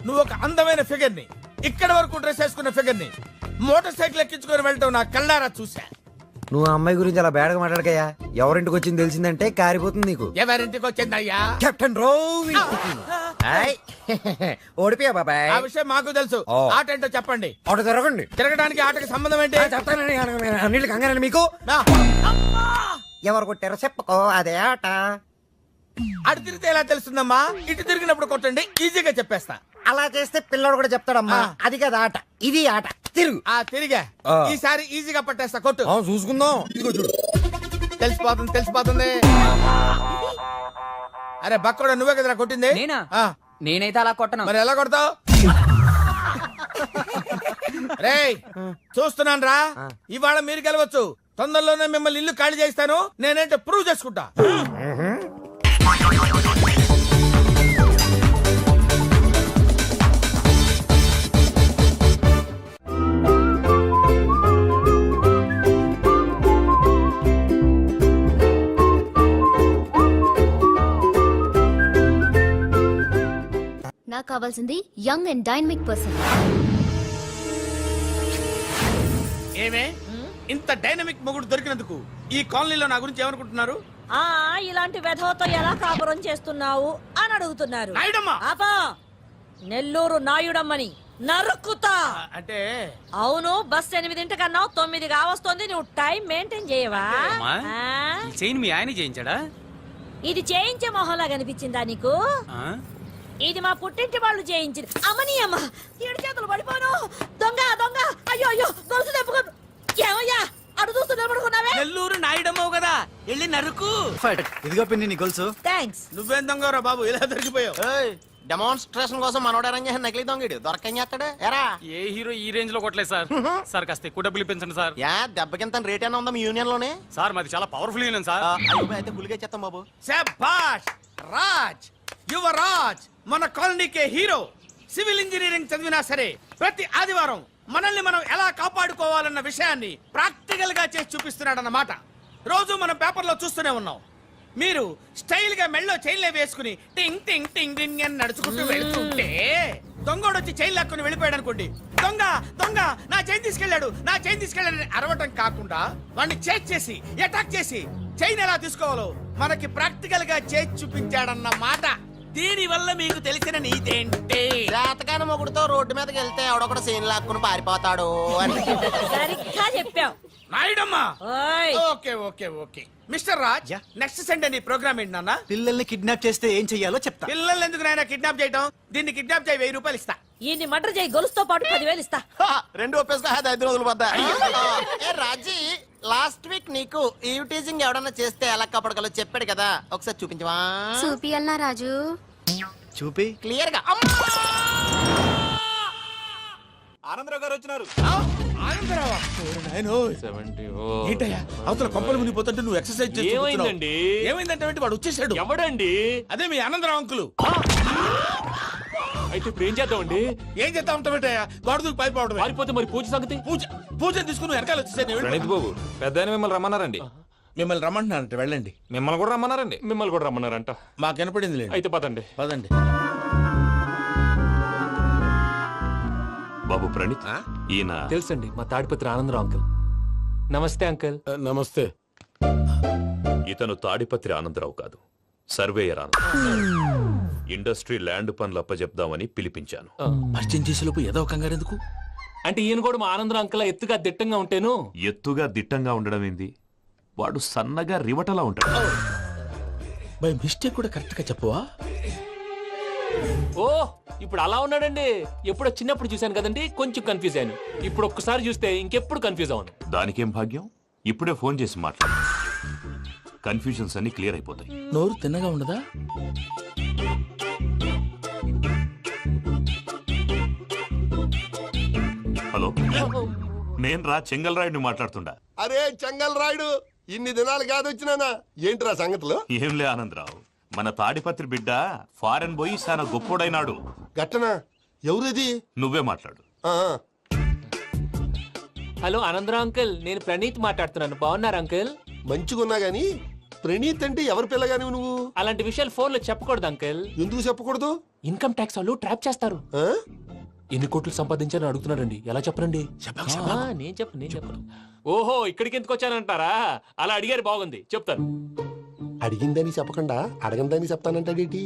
నువ్వు ఒక అందమైన ఫిగర్ ని, ఇక్కడ వరకు డ్రెస్ వేసుకున్న ఫిగర్ ని మోటార్ సైకిల్ ఎక్కించుకొని వెళ్ళటం నా కళ్ళారా చూసా. నువ్వు ఆ అమ్మాయి గురించి అలా బేడగా మాట్లాడకయ్యా. ఎవరింటికి వచ్చింది తెలిసిందంటే కారిపోతుంది నీకు. ఎవరింటికి వచ్చిందయ్యా? కెప్టెన్ రోవి. ఓడిపోయా బాబాయ్. ఆ విషయం మాకు తెలుసు. ఆట ఏంటో చెప్పండి. ఆట తిరగండి. తిరగడానికి ఆటకి సంబంధం ఏంటి? చెప్తానండి. అన్నిటికి కంగారండి మీకు. ఎవరు కొట్టారో చెప్పుకో, అదే ఆట. అటు తిరిగితే ఎలా తెలుస్తుందమ్మా? ఇటు తిరిగినప్పుడు కొట్టండి, ఈజీగా చెప్పేస్తా. అలా చేస్తే పిల్లడు కూడా చెప్తాడమ్మా. అది కదా ఆట, ఇది ఆట. తిరుగు. తిరిగా ఈసారి ఈజీగా పట్టేస్తా. కొట్టు. చూసుకుందాం. ఇదిగో చూడు. తెలిసిపోతుంది. అరే బక్కడా, నువ్వే కదరా కొట్టింది? నేనైతే అలా కొట్టను. మరి ఎలా కొడతావు? రేయ్ చూస్తున్నాను రా. ఇవాళ మీరు గెలవచ్చు. తొందరలోనే మిమ్మల్ని ఇల్లు ఖాళీ చేస్తాను. నేనేంటో ప్రూవ్ చేసుకుంటా. నాకు కావాల్సింది యంగ్ అండ్ డైనమిక్ పర్సన్. ఏమే ఇంత డైనమిక్ మొగుడు దొరికినందుకు ఈ కాలనీలో నా గురించి ఏమనుకుంటున్నారు? ఇలాంటి వెధవతో ఎలా కాపురం చేస్తున్నావు అని అడుగుతున్నారు. నాయుడమ్మా! ఆపా! నెల్లూరు నాయుడమ్మని నరుక్కుతా. అంటే అవును, బస్ 8 కన్నావు, 9 కావస్తోంది. నువ్వు టైం మెయింటైన్ చేయవా? చైన్ మీ ఆయన చేయించాడా? ఇది చేయించే మొహంలా కనిపించిందా నీకు? ఇది మా పుట్టింటి వాళ్ళు చేయించింది. అమ్మని అమ్మ, 7 చేతులు పడిపోను. దొంగ దొంగ! అయ్యో అయ్యో, గొలుసు తెప్పుకోను. ఏమయ్యా అడు చూస్తూ నిలబడుకున్నావే? నెల్లూరు నాయుడమ్మవు కదా, వెళ్ళి నరుకు. ఇదిగో పిన్ని నీ గొలుసు. థ్యాంక్స్. నువ్వేం దొంగరా బాబు, ఇలా దొరికిపోయావు? డెమాన్స్ట్రేషన్ కోసం మనోడు అరేంజ్ చేసిన నకిలీ దొంగడు దొరకని చేస్తాడు. ఎరా ఏ హీరో ఈ రేంజ్ లో కొట్టలేదు సార్. సార్ కాస్త ఎక్కువ డబ్బులు ఇప్పించండి సార్. దెబ్బకింత రేట్ అయినా ఉందా మీ యూనియన్ లోనే? సార్ మాది చాలా పవర్ఫుల్ యూనియన్ సార్. అయితే గులిగా చేస్తాం బాబు. శభాష్ రాజ్, యువరాజ్, మన కాలనీకే హీరో. సివిల్ ఇంజనీరింగ్ చదివినా సరే ప్రతి ఆదివారం మనల్ని మనం ఎలా కాపాడుకోవాలన్న విషయాన్ని ప్రాక్టికల్ గా చేసి చూపిస్తున్నాడన్నమాట. రోజు మనం పేపర్లో చూస్తూనే ఉన్నాం. మీరు స్టైల్ గా మెళ్ళో చైన్లే వేసుకుని టింగ్ టింగ్ టింగ్ టింగ్ అని నడుచుకుంటూ వెళ్తుంటే దొంగోడు వచ్చి చైన్ లాక్కుని వెళ్ళిపోయాడు అనుకోండి. దొంగ దొంగ నా చైన్ తీసుకెళ్లాడు, నా చైన్ తీసుకెళ్లాడని అరవటం కాకుండా వాడిని చేజ్ చేసి అటాక్ చేసి చైన్ ఎలా తీసుకోవాలో మనకి ప్రాక్టికల్ గా చేసి చూపించాడన్న మాట. దీని వల్ల మీకు తెలిసిన నీతేంటి? జాతకాన మొగుడుతో రోడ్డు మీదకి వెళ్తే ఎవడొకడు సీన్ లాక్కుని పారిపోతాడు అని. సరిగ్గా చెప్పావు నాయుడమ్మా. ఓయ్. Okay okay okay mister Raj, next Sunday నీ ప్రోగ్రామ్ ఏంటి నాన్న? పిల్లల్ని కిడ్నాప్ చేస్తే ఏం చెయ్యాలో చెప్తా. పిల్లల్ని ఎందుకు నాయన కిడ్నాప్ చేయటం? దీన్ని కిడ్నాప్ చేయి, 1000 రూపాయలు ఇస్తా. ఈయన్ని మర్డర్ చేయి, గొలుసుతో పాటు 10,000 ఇస్తా. 2 ఒప్పేసుకో, 5 రోజులు పోతా. రాజీ, లాస్ట్ వీక్ నీకు ఈ టీజింగ్ ఎవడన్నా చేస్తే ఎలా కాపాడగలో చెప్పాడు కదా, ఒకసారి చూపించవా? చూపియల్నా రాజు? చూపి క్లియర్ గా. ఆనందరావు గారు వచ్చినారు. ఆనందరావా? ఏంటయ్యా అవతల కొంపలు మునిగిపోతుంటే నువ్వు ఎక్సర్సైజ్ చేస్తున్నావు? ఏమైందంటే వాడు వచ్చేసాడు. ఎవడండి? అదే మీ ఆనందరావు అంకులు. అయితే ఇప్పుడు ఏం చేద్దామండి? ఏం చేస్తా ఉంటావేటయ్యా, గోడ దూకి పైపోవడం. పారిపోతే మరి పూజ సంగతి? పూజ తీసుకుని వెనకాల వచ్చేసాను. బాబు పెద్ద మిమ్మల్ని రమ్మన్నారండి. మిమ్మల్ని రమ్మంటున్నారంట, వెళ్ళండి. మిమ్మల్ని కూడా రమ్మన్నారండి. మిమ్మల్ని కూడా రమ్మన్నారంట. మాకు వినపడింది లేండి. అయితే పదండి. పదండి. బాబు ప్రణీత్, ఈయన తెలుసండి, మా తాడిపత్రి ఆనందరావు అంకుల్. నమస్తే అంకుల్. నమస్తే. ఇతను తాడిపత్రి ఆనందరావు కాదు, సర్వేయర్ ఆనందరావు. ఇండస్ట్రీ ల్యాండ్ పనులు అప్పచెప్దామని పిలిపించాను. పరిచయం చేసేలోపు ఏదో కంగారు ఎందుకు? అంటే ఈయన కూడా మా ఆనందరావు అంకుల్ ఎత్తుగా దిట్టంగా ఉంటేను. ఎత్తుగా దిట్టంగా ఉండడం ఏంది, వాడు సన్నగా రివటలా ఉంటాడు. బై మిస్టేక్ కూడా కరెక్ట్ గా చెప్పవా? ఓ ఇప్పుడు అలా ఉన్నాడండి. ఎప్పుడో చిన్నప్పుడు చూశాను కదండి, కొంచెం కన్ఫ్యూజ్ అయ్యాను. ఇప్పుడు ఒక్కసారి చూస్తే ఇంకెప్పుడు కన్ఫ్యూజ్ అవ్వను. దానికేం భాగ్యం, ఇప్పుడే ఫోన్ చేసి మాట్లాడు. కన్ఫ్యూజన్స్ అన్ని క్లియర్ అయిపోతాయి. నోరు తిన్నగా ఉండదా? హలో, నేను రా చెంగల్ రాయుడిని మాట్లాడుతుండా. అరే చెంగల్ రాయుడు, ఇన్ని దినాలు కాదు వచ్చినానా ఏంట్రా సంగతులు? ఏంలే ఆనందరావు, మన తాడిపత్రి బిడ్డ ఫారెన్ పోయి చాలా గొప్పోడైనాడు. గట్టనా? ఎవరిది? నువ్వే మాట్లాడు. హలో ఆనందరావు అంకుల్, నేను ప్రణీత్ మాట్లాడుతున్నాను. బాగున్నారు అంకుల్? మంచిగున్నా గాని ప్రణీత్ అంటే ఎవరి పిల్లగాని నువ్వు? అలాంటి విషయాలు ఫోన్ లో చెప్పకూడదు అంకుల్. ఎందుకు చెప్పకూడదు? ఇన్కమ్ ట్యాక్స్ వాళ్ళు ట్రాప్ చేస్తారు. ఆ? ఎన్ని కోట్లు సంపాదించాలని అడుగుతున్నారండి. ఎలా చెప్పరండి? నేను చెప్పను. ఓహో, ఇక్కడికి ఎందుకు వచ్చానంటారా? అలా అడిగారు, బాగుంది, చెప్తాను. అడిగిందని చెప్పకుండా అడగందని చెప్తానంటాడేటి?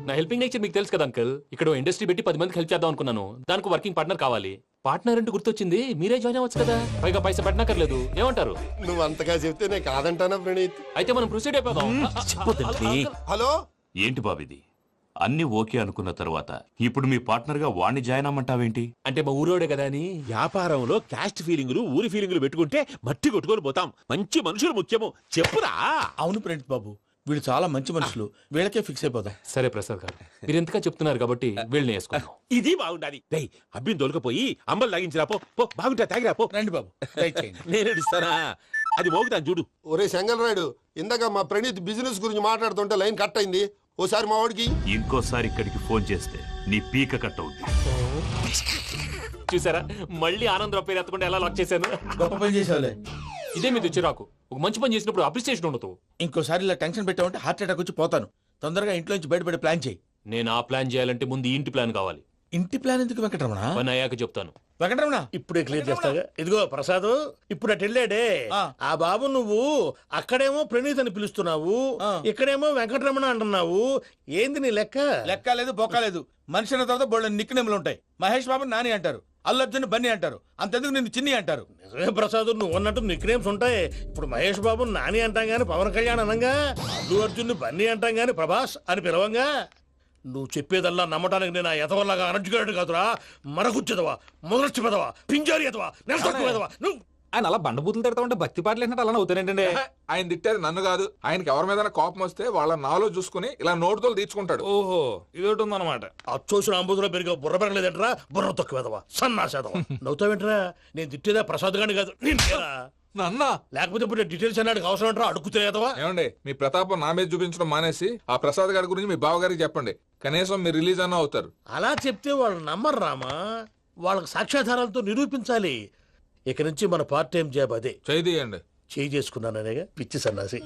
నా హెల్పింగ్ నేచర్ మీకు తెలుసు కదా అంకుల్. ఇక్కడ ఇండస్ట్రీ పెట్టి 10 మందికి హెల్ప్ చేద్దాం అనుకున్నాను. దానికి వర్కింగ్ పార్ట్నర్ కావాలి. పార్ట్నర్ అంటే గుర్తొచ్చింది, మీరే జాయిన్ అవ్వచ్చు కదా. పైగా పైసా పెట్టనక్కర్లేదు. ఏమంటారు? నువ్వు అంతగా చెప్తే నేను కాదంటానా ప్రణీత్? అయితే మనం ప్రొసీడ్ అయిపోదాం. హలో, ఏంటి బాబిది? అన్ని ఓకే అనుకున్న తర్వాత ఇప్పుడు మీ పార్ట్నర్ గా వాణ్ణి జాయిన్ అమ్మంటావేంటి? అంటే మా ఊరోడే కదా అని. వ్యాపారంలో క్యాస్ట్ ఫీలింగులు, ఊరి ఫీలింగులు పెట్టుకుంటే మట్టి కొట్టుకొని పోతాం. మంచి మనుషులు ముఖ్యము. చెప్పురా. అవును ప్రణీత్ బాబు, వీళ్ళు చాలా మంచి మనుషులు, వీళ్ళకే ఫిక్స్ అయిపోదాం. సరే ప్రసాద్ గారు, మీరు ఎంతగా చెప్తున్నారు కాబట్టి వీళ్ళని వేసుకుందాం. ఇది బాగుండాలి. డై అబ్బిని దొలకపోయి అంబలు లాగించిరా పో. పో బాగుంటా, తాగిరా పో. రండి బాబు, దయచేయండి. నేను ఇస్తానా? అది మోగుతాను చూడు. ఒరే చెంగల్ రాయుడు, ఇందాక మా ప్రణీత్ బిజినెస్ గురించి మాట్లాడుతుంటే లైన్ కట్ అయింది. ఓసారి మా వాడికి ఇంకోసారి ఇక్కడికి ఫోన్ చేస్తే నీ పీక కట్ అవుద్ది. చూసారా, మళ్ళీ ఆనందరావు పేరు ఎత్తకుండా ఎలా లాక్ చేశాను. గొప్ప పని చేసేవాళ్ళే. ఇదే మీద చిరాకు. ఒక మంచి పని చేసినప్పుడు అప్రిసియేషన్ ఉండదు. ఇంకోసారి ఇలా టెన్షన్ పెట్టామంటే హార్ట్ అటాక్ వచ్చి పోతాను. తొందరగా ఇంట్లో నుంచి బయటపడే ప్లాన్ చేయి. నేను ఆ ప్లాన్ చేయాలంటే ముందు ఈ ఇంటి ప్లాన్ కావాలి. ఇంటి ప్లాన్ ఎందుకు వెంకటరమణ? పని అయ్యాక చెప్తాను. వెంకటరమణ ఇప్పుడే క్లియర్ చేస్తాగా. ఇదిగో ప్రసాద్, ఇప్పుడు అటు వెళ్ళాడే ఆ బాబు, నువ్వు అక్కడేమో ప్రణీత్ అని పిలుస్తున్నావు, ఇక్కడేమో వెంకటరమణ అంటున్నావు. ఏంది నీ లెక్క? లెక్క లేదు, బొక్క లేదు. మనిషి అన్న తర్వాత బోళ్ళ నిక్నెములు ఉంటాయి. మహేష్ బాబు నాని అంటారు, అల్లు అర్జున్ బన్నీ అంటారు, అంతెందుకు నిన్ను చిన్ని అంటారు. నిజమే ప్రసాద్, నువ్వు అన్నట్టు నిక్నేమ్స్ ఉంటాయి. ఇప్పుడు మహేష్ బాబు నాని అంటాం గాని పవన్ కళ్యాణ్ అనంగా, అల్లు అర్జున్ బన్నీ అంటాం గాని ప్రభాస్ అని పిలవంగా. నువ్వు చెప్పేదల్లా నమ్మటానికి నేను ఎదవల్లాగా అనర్జుకేటెడ్ కాదురా. మరగుచ్చదవా, మొదలచ్చి పెదవా, పింజారి ఎదవా, నెలసొక్కు పెదవా. నువ్వు ఆయన అలా బండబూతులు తిడతా ఉంటే భక్తి పాటలు ఏంటంటే అలా అవుతానంటే. ఆయన తిట్టేది నన్ను కాదు, ఆయనకి ఎవరి మీద కోపం వస్తే వాళ్ళ నాలో చూసుకుని ఇలా నోటుతో తీర్చుకుంటాడు. ఓహో, ఇదొకటి ఉందన్నమాట. అచ్చోసిన అంబుధులో పెరిగే బుర్ర పెరగలేదంటరా, బుర్ర తొక్కు వెదవా, సన్నాసేదవా. నవ్వుతావేంట్రా? నేను తిట్టేదా ప్రసాద్ గాని కాదు, నిన్నేరా. నన్న లేకపోతే ఇప్పుడు డీటెయిల్స్ అన్నాడు అవసరం అంటారా? అడుగుతాయేదవా. ఏమండి, మీ ప్రతాపం నా మీద చూపించడం మానేసి ఆ ప్రసాద్ గారి గురించి మీ బావగారికి చెప్పండి. కనీసం మీరు రిలీజ్ అన్న అవుతారు. అలా చెప్తే వాళ్ళు నమ్మరు రామా. వాళ్ళకి సాక్ష్యాధారాలతో నిరూపించాలి. ఇక నుంచి మన పార్ట్ టైం జాబ్ అదే. చేయండి. చేయి చేసుకున్నాననేగా పిచ్చి సన్నాసి.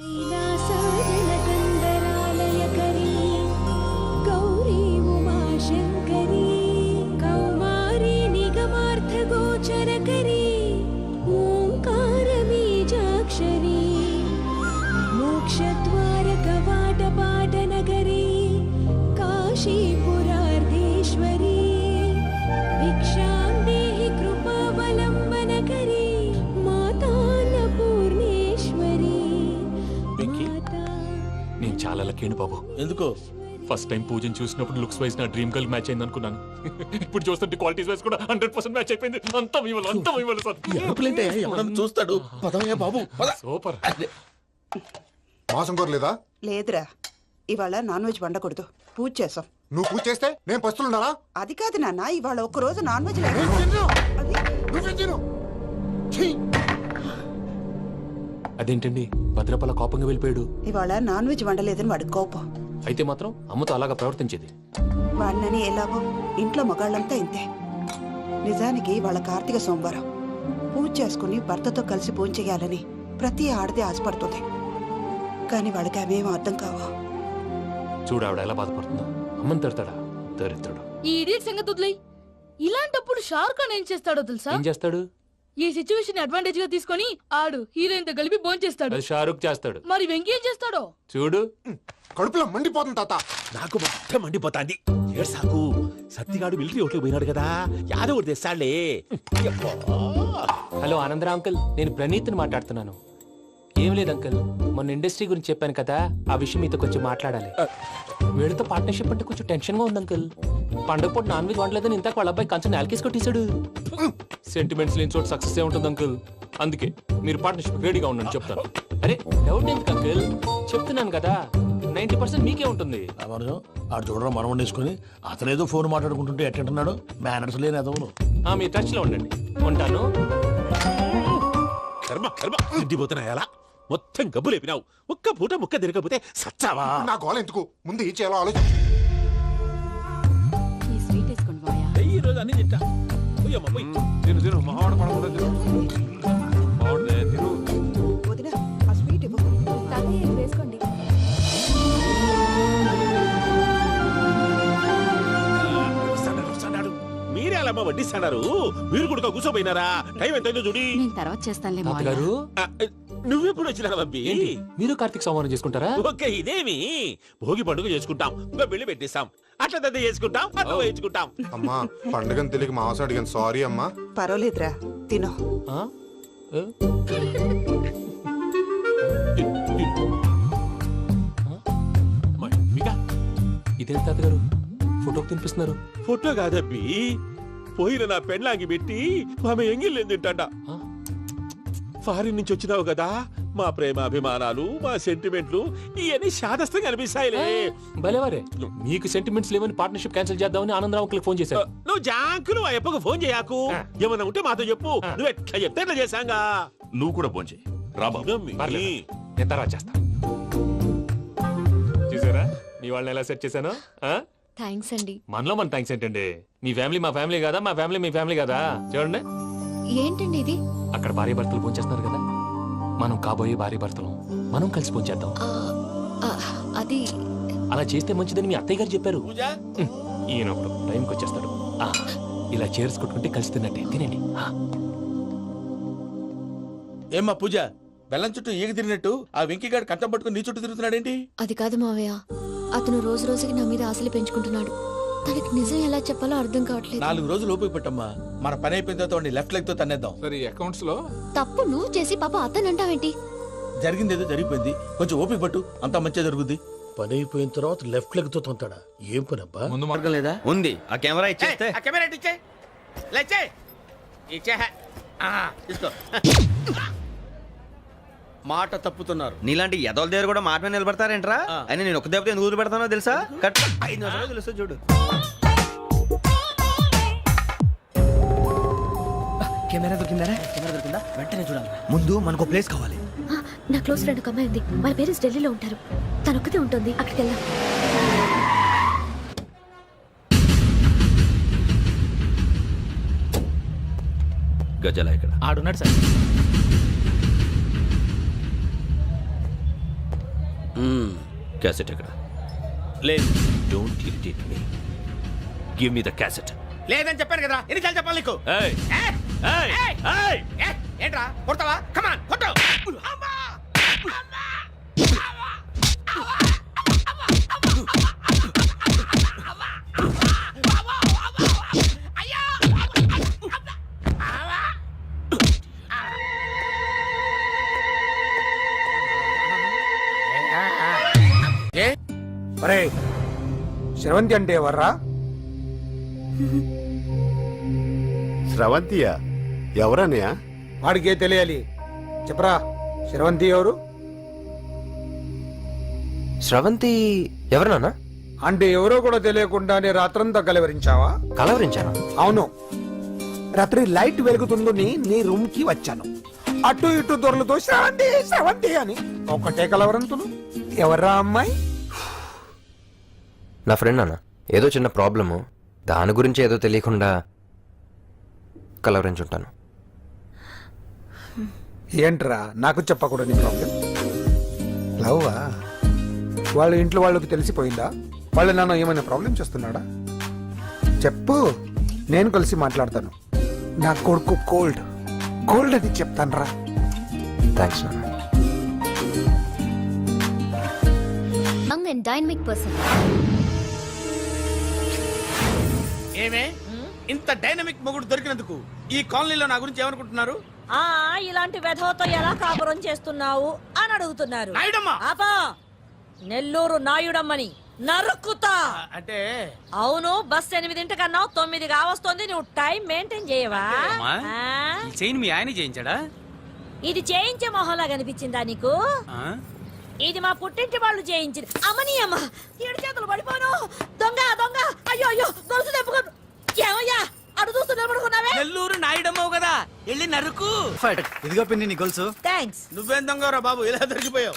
నేను చాలా లక్కీని బాబు. ఎందుకు? ఫస్ట్ టైం పూజను చూసినప్పుడు లుక్స్ వైజ్ నా డ్రీమ్ గర్ల్ మ్యాచ్ అయింది అనుకున్నాను. ఇప్పుడు చూస్తుంటే క్వాలిటీస్ వైజ్ కూడా 100% మ్యాచ్ అయిపోయింది. అంతా ఇవ్వాలి సార్. ఎవడన్నా చూస్తాడు. పదవయ్యా బాబు, పద. సూపర్. మాసం కోరలేదా? లేదురా, ఇవాళ నాన్ వెజ్ వండకూడదు. పూజ చేసాం. నువ్వు పూజ చేస్తే నేను పస్తులున్నారా? అది కాదు నాన్న, ఇవాళ ఒక్కరోజు నాన్ వెజ్ అదేంటండి, భద్రపల కోపంగా వెళ్ళిపోయాడు. ఇవాళ నాన్ వెజ్ వండలేదని వాడి కోపం. అయితే మాత్రం అమ్మతో అలాగా ప్రవర్తించేది. వాడినని ఎలాగో ఇంట్లో మగాళ్ళంతా ఇంతే. నిజానికి వాళ్ళ కార్తీక సోమవారం పూజ చేసుకుని భర్తతో కలిసి పూజ చేయాలని ప్రతి ఆడది ఆశపడుతుంది. కానీ వాడికి అవేం అర్థం కావా. చూడు ఆవిడ ఎలా బాధపడుతుందో. అమ్మని తిడతాడా దరిద్రుడు. ఈ ఇడియట్ సంగతి వదిలేయ్. ఇలాంటప్పుడు షారుఖ్ ఖాన్ ఏం చేస్తాడో తెలుసా? ఏం చేస్తాడు? ఈ సిచ్యువేషన్ అడ్వాంటేజ్ గా తీసుకొని ఆడు హీరోయిన్ తో కలిపి బోన్ చేస్తాడు. అది షారుఖ్ చేస్తాడు. మరి వెంకీ ఏం చేస్తాడో చూడు. కడుపులో మండిపోతుంది తాత. నాకు మొత్తం మండిపోతాంది. సాకు సత్తిగాడు మిలిటరీ ఓట్లు పోయినాడు కదా, యాదవ్ తెస్తాడులే. హలో ఆనందరా అంకుల్, నేను ప్రణీత్ని మాట్లాడుతున్నాను. ఏం లేదు అంకుల్, మొన్న ఇండస్ట్రీ గురించి చెప్పాను కదా, ఆ విషయం మీతో కొంచెం మాట్లాడాలి. వీళ్ళతో పార్ట్నర్షిప్ అంటే కొంచెం టెన్షన్ గా ఉంది అంకుల్. పండగ పూట నాన్ వెజ్ వండలేదని ఇంతకు వాళ్ళ అబ్బాయి కంచెం నేలకేసి కొట్టేశాడు. సెంటిమెంట్స్ లేని చోట సక్సెస్ ఏ ఉంటుంది అంకుల్. అందుకే మీరు పార్ట్నర్షిప్ రెడీగా ఉండండి, చెప్తాను. అరే డౌట్ ఎందుకు అంకుల్, చెప్తున్నాను కదా, 90% మీకే ఉంటుంది. ఆడు చూడడం మనం వండేసుకుని అతనేదో ఫోన్ మాట్లాడుకుంటుంటే ఎట్టంటున్నాడు. మేనర్స్ లేని అదవును. మీ టచ్ లో ఉండండి. ఉంటాను. కర్మ కర్మ తిండిపోతున్నాయి. అలా మొత్తం గబ్బు లేపినావు. ఒక్క పూట ముక్క తిరగకపోతే సచ్చావా? నా గోల ఎందుకు ముందు ఈ చేయాలో ఆలోచించు. ఈ రోజు అన్ని తింటా. పోయమ్మ, పోయ్. తిను తిను మావాడ పడకుండా తిను. మావాడలే, తిను. వస్తాడు. మీరే అలా వడ్డిస్తాడారు. మీరు కూడా కూర్చోపోయినారా? టైం ఎంతైందో చూడి. తర్వాత చేస్తానులే తాతగారు నువ్వెప్పుడు వచ్చినా అబ్బి? మీరు కార్తీక్ సంహారం చేసుకుంటారా? ఓకే, ఇదేమి భోగి పండుగ చేసుకుంటాం, ఇంకా పెళ్లి పెట్టేస్తాం, అట్లా దద్ద చేసుకుంటాం, అట్లా వేయించుకుంటాం. అమ్మా పండుగను తెలియక మాసం అడిగాను, సారీ అమ్మా. పర్వాలేదురా తినో. ఆ? ఏ? ఇదేంటి తాతగారు ఫోటోకి తినిపిస్తున్నారు? ఫోటో కాదబ్బి, పోయిన నా పెళ్ళాంగి పెట్టి ఆమె ఎంగిల్లేం తింటాడ. ఫారిన్ నుంచి వచ్చినావు కదా, మా ప్రేమ అభిమానాలు, మా సెంటిమెంట్లు ఇవన్నీ శాదస్తంగా అనిపిస్తాయిలే. భలేవారే, మీకు సెంటిమెంట్స్ లేవని పార్ట్నర్షిప్ క్యాన్సిల్ చేద్దామని ఆనందరావు అంకుల్ ఫోన్ చేశారు. నువ్వు జాంకులు ఆ ఎప్పకు ఫోన్ చేయకు. ఏమన్నా ఉంటే మాతో చెప్పు. నువ్వు ఎట్లా చెప్తే ఎట్లా చేశాంగా. నువ్వు కూడా ఫోన్ చేయి రాబాబు. పర్లేదు, నేను తర్వాత చేస్తా. చూసారా మీ వాళ్ళని ఎలా సెట్ చేశాను? థ్యాంక్స్ అండి. మనలో మన థ్యాంక్స్ ఏంటండి? మీ ఫ్యామిలీ మా ఫ్యామిలీ కదా, మా ఫ్యామిలీ మీ ఫ్యామిలీ కదా. చూడండి, ఏంటండి ఇది? అక్కడ భార్య భర్తలు ఫోన్ చేస్తున్నారు కదా, మనం కాబోయే భార్య భర్తలు మనం కలిసి ఫోన్ చేద్దాం. అది అలా చేస్తే మంచిదని మీ అత్తయ్య గారు చెప్పారు. పూజ, ఈయన ఒకడు టైంకి వచ్చేస్తాడు. ఇలా చేర్స్ కొట్టుకుంటే కలిసి తిన్నట్టే. తినండి. ఏమ్మా పూజ, బెల్లం చుట్టూ ఈగ తిరిగినట్టు ఆ వెంకీగాడు కంటం పట్టుకుని నీ చుట్టూ తిరుగుతున్నాడేంటి? అది కాదు మావయ్య, అతను రోజు రోజుకి నా మీద ఆశలు పెంచుకుంటున్నాడు. తనకి నిజం ఎలా చెప్పాలో అర్థం కావట్లేదు. 4 రోజులు ఓపిక పట్టమ్మా, మన పని అయిపోయిన తర్వాత లెఫ్ట్ లెగ్ తో తన్నేద్దాం. సరే అకౌంట్స్ లో తప్పు నువ్వు చేసి పాప అతను అంటావేంటి? జరిగింది ఏదో జరిగిపోయింది, కొంచెం ఓపిక పట్టు, అంతా మంచిగా జరుగుద్ది. పని అయిపోయిన తర్వాత లెఫ్ట్ లెగ్ తో తొంతాడా? ఏం పని అబ్బా? ముందు మార్గం లేదా? ఉంది, ఆ కెమెరా ఇచ్చేస్తే. తీసుకో. మాట తప్పుతున్నారు. నీలాంటి ఎదల దగ్గర కూడా మాట మీద నిలబడతారేంట్రా? అని నేను ఒక దెబ్బతో ఎందుకు పెడతానో తెలుసా? కట్ 5 నిమిషాలు తెలుసు చూడు. కెమెరా దొరికిందా? వెంటనే చూడాలి. ముందు మనకు ప్లేస్ కావాలి. నా క్లోజ్ ఫ్రెండ్ ఒక అమ్మాయి ఉంది. వాళ్ళ పేరెంట్స్ ఢిల్లీలో ఉంటారు. తను ఒక్కతే ఉంటుంది. అక్కడికి వెళ్దాం. గజల ఇక్కడ ఆడున్నాడు సార్. క్యాసెట్ ఎక్కడ? లేదు. Don't irritate me, give me the cassette. లేదని చెప్పాను కదా, ఎన్నిసార్లు చెప్పాలి నీకు? ఏయ్ ఏయ్ ఏయ్ ఏంట్రా కొడతావా? కమాన్ కొట్టు. శ్రవంతి అంటే ఎవర్రా? స్రవంతియా? ఎవరన్నయ్యా? వాడికే తెలియాలి, చెప్పరా. శ్రవంతి ఎవరు? స్రవంతి ఎవరు నాన్న? అంటే ఎవరో కూడా తెలియకుండానే రాత్రంతా కలవరించావా? కలవరించాను. అవును, రాత్రి లైట్ వెలుగుతుందని నీ రూమ్ కి వచ్చాను. అటు ఇటు దొరలతో శ్రవంతి శ్రవంతి అని ఒకటే కలవరంతులు. ఎవర్రా అమ్మాయి? నా ఫ్రెండ్ నాన్న, ఏదో చిన్న ప్రాబ్లము, దాని గురించి ఏదో తెలియకుండా కలవరించుంటాను. ఏంట్రా నాకు చెప్పకూడదు నీ ప్రాబ్లం? లవ్వా? వాళ్ళ ఇంట్లో వాళ్ళకి తెలిసిపోయిందా? వాళ్ళ నాన్న ఏమైనా ప్రాబ్లం చేస్తున్నాడా? చెప్పు, నేను కలిసి మాట్లాడతాను. నా కొడుకు కోల్డ్ కోల్డ్ అని చెప్తాను రా. థ్యాంక్స్ నాన్న. Young and dynamic person. ఏమే ఇంత డైనమిక్ మొగుడు దొరికినందుకు ఈ కాలనీలో నా గురించి ఏమనుకుంటున్నారు? ఇలాంటి వెధవతో ఎలా కాపురం చేస్తున్నావు అని అడుగుతున్నారు. నాయుడమ్మా! ఆపా, నెల్లూరు నాయుడమ్మని నరుక్కుతా. అంటే అవును, బస్ 8 కన్నా 9 కావస్తుంది. నువ్వు టైం మెయింటైన్ చేయవా? చైన్ మీ ఆయన చేయించాడా? ఇది చేయించే మొహంలా కనిపించిందా నీకు? ఇది మా పుట్టింటి వాళ్ళు చేయించింది. అమ్మని అమ్మ, 7 చేతులు పడిపోను. దొంగ దొంగ, అయ్యో అయ్యో, గొలుసు తెప్పుకో. ఏమయ్యా అడు చూస్తూ నిలబడుకున్నావే నెల్లూరు నాయుడమ్మవు కదా వెళ్ళి నరుకు. ఇదిగో పిన్ని నీ గొలుసు. థ్యాంక్స్. నువ్వేం దొంగరా బాబు ఇలా దొరికిపోయావు?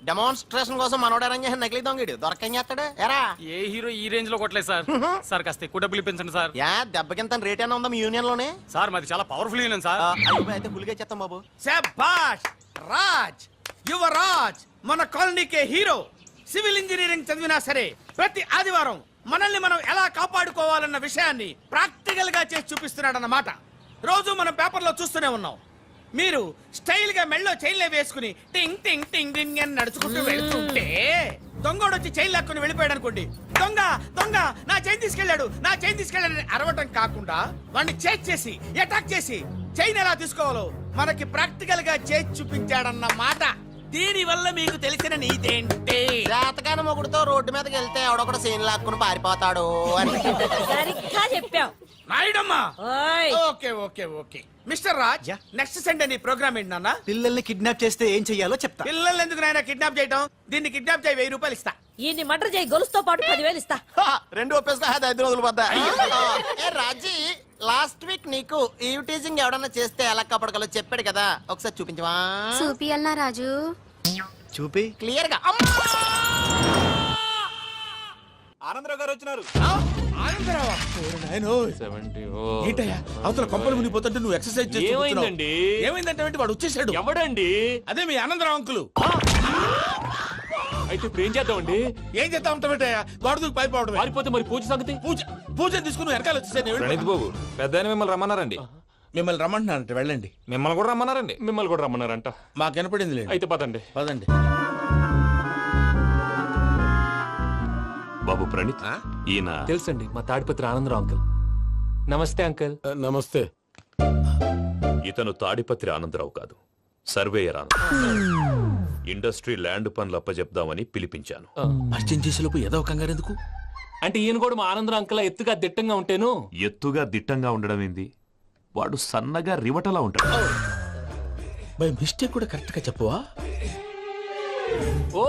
డెమాన్స్ట్రేషన్ కోసం మనోడు అరేంజ్ చేసిన నకిలీ దొంగడు దొరకం చేస్తాడు ఎరా. ఏ హీరో ఈ రేంజ్ లో కొట్టలేదు సార్. సార్ కాస్త ఎక్కువ డబ్బులు ఇప్పించండి సార్. యా దెబ్బకింత రేట్ అయినా ఉందా మీ యూనియన్ లోనే? సార్ మాది చాలా పవర్ఫుల్ యూనియన్ సార్. అయితే గులిగా చేస్తాం బాబు. శభాష్ రాజ్, యువరాజ్, మన కాలనీకే హీరో. సివిల్ ఇంజనీరింగ్ చదివినా సరే ప్రతి ఆదివారం మనల్ని మనం ఎలా కాపాడుకోవాలన్న విషయాన్ని ప్రాక్టికల్ గా చేసి చూపిస్తున్నాడన్నమాట. రోజు మనం పేపర్లో చూస్తూనే ఉన్నాం. మీరు స్టైల్ గా మెళ్ళో చైన్లే వేసుకుని టింగ్ టింగ్ టింగ్ టింగ్ అని నడుచుకుంటూ వెళ్తుంటే దొంగోడు వచ్చి చైన్ లాక్కుని వెళ్ళిపోయాడు అనుకోండి. దొంగ దొంగ నా చైన్ తీసుకెళ్ళాడు, నా చైన్ తీసుకెళ్ళాడని అరవటం కాకుండా వాడిని చేజ్ చేసి అటాక్ చేసి చైన్ ఎలా తీసుకోవాలో మనకి ప్రాక్టికల్ గా చేసి చూపించాడన్న మాట. దీని వల్ల మీకు తెలిసిన నీతేంటి? జాతకాన మొగుడుతో రోడ్డు మీదకి వెళ్తే ఎవడొకడు సీన్ లాక్కుని పారిపోతాడు అని. సరిగ్గా చెప్పావు నాయుడమ్మా. ఓయ్ okay okay okay mister Raj, next Sunday నీ ప్రోగ్రామ్ ఏంటి నాన్న? పిల్లల్ని కిడ్నాప్ చేస్తే ఏం చెయ్యాలో చెప్తా. పిల్లల్ని ఎందుకు నాయన కిడ్నాప్ చేయటం? దీన్ని కిడ్నాప్ చేయి 1000 రూపాయలు ఇస్తా. ఈయన్ని మర్డర్ చేయి గొలుసుతో పాటు 10,000 ఇస్తా. రెండు ఒప్పేసుకో 5 రోజులు పోతా. ఏ రాజీ, లాస్ట్ వీక్ నీకు ఈ టీజింగ్ ఎవడన్నా చేస్తే ఎలా కాపాడగలో చెప్పాడు కదా, ఒకసారి చూపించవా? చూపియల్నా రాజు? చూపి. క్లియర్ గా. ఆనందరావు గారు వచ్చినారు. ఆనందరావా? ఏంటయ్యా అవతల కొంపలు మునిగిపోతుంటే నువ్వు ఎక్సర్సైజ్ చేస్తూ ఏమైందండి? ఏమైందంటే ఏంటి, వాడు వచ్చేసాడు. ఎవడండి? అదే మీ ఆనందరావు అంకులు. అయితే ఇప్పుడు ఏం చేద్దామండి? ఏం చేస్తా ఉంటావేటయ్యా, వాడు దూకి పైపోవడం. పారిపోతే మరి పూజ సంగతి? పూజ తీసుకుని నువ్వు వెనకాల వచ్చేసాను. బాబు పెద్ద మిమ్మల్ని రమ్మన్నారండి. మిమ్మల్ని రమ్మంటున్నారంట, వెళ్ళండి. మిమ్మల్ని కూడా రమ్మన్నారండి. మిమ్మల్ని కూడా రమ్మన్నారంట. మాకు వినపడింది లేండి. అయితే పదండి. పదండి. బాబు ప్రణీత్, ఈయన తెలుసండి, మా తాడిపత్రి ఆనందరావు అంకుల్. నమస్తే అంకుల్. నమస్తే. ఇతను తాడిపత్రి ఆనందరావు కాదు, సర్వేయర్ ఆనందరావు. ఇండస్ట్రీ ల్యాండ్ పనులు అప్పచెప్దామని పిలిపించాను. పరిచయం చేసేలోపు ఏదో కంగారు ఎందుకు? అంటే ఈయన కూడా మా ఆనందరావు అంకుల్ ఎత్తుగా దిట్టంగా ఉంటేను. ఎత్తుగా దిట్టంగా ఉండడం ఏంది, వాడు సన్నగా రివటలా ఉంటాడు. బై మిస్టేక్ కూడా కరెక్ట్ గా చెప్పవా? ఓ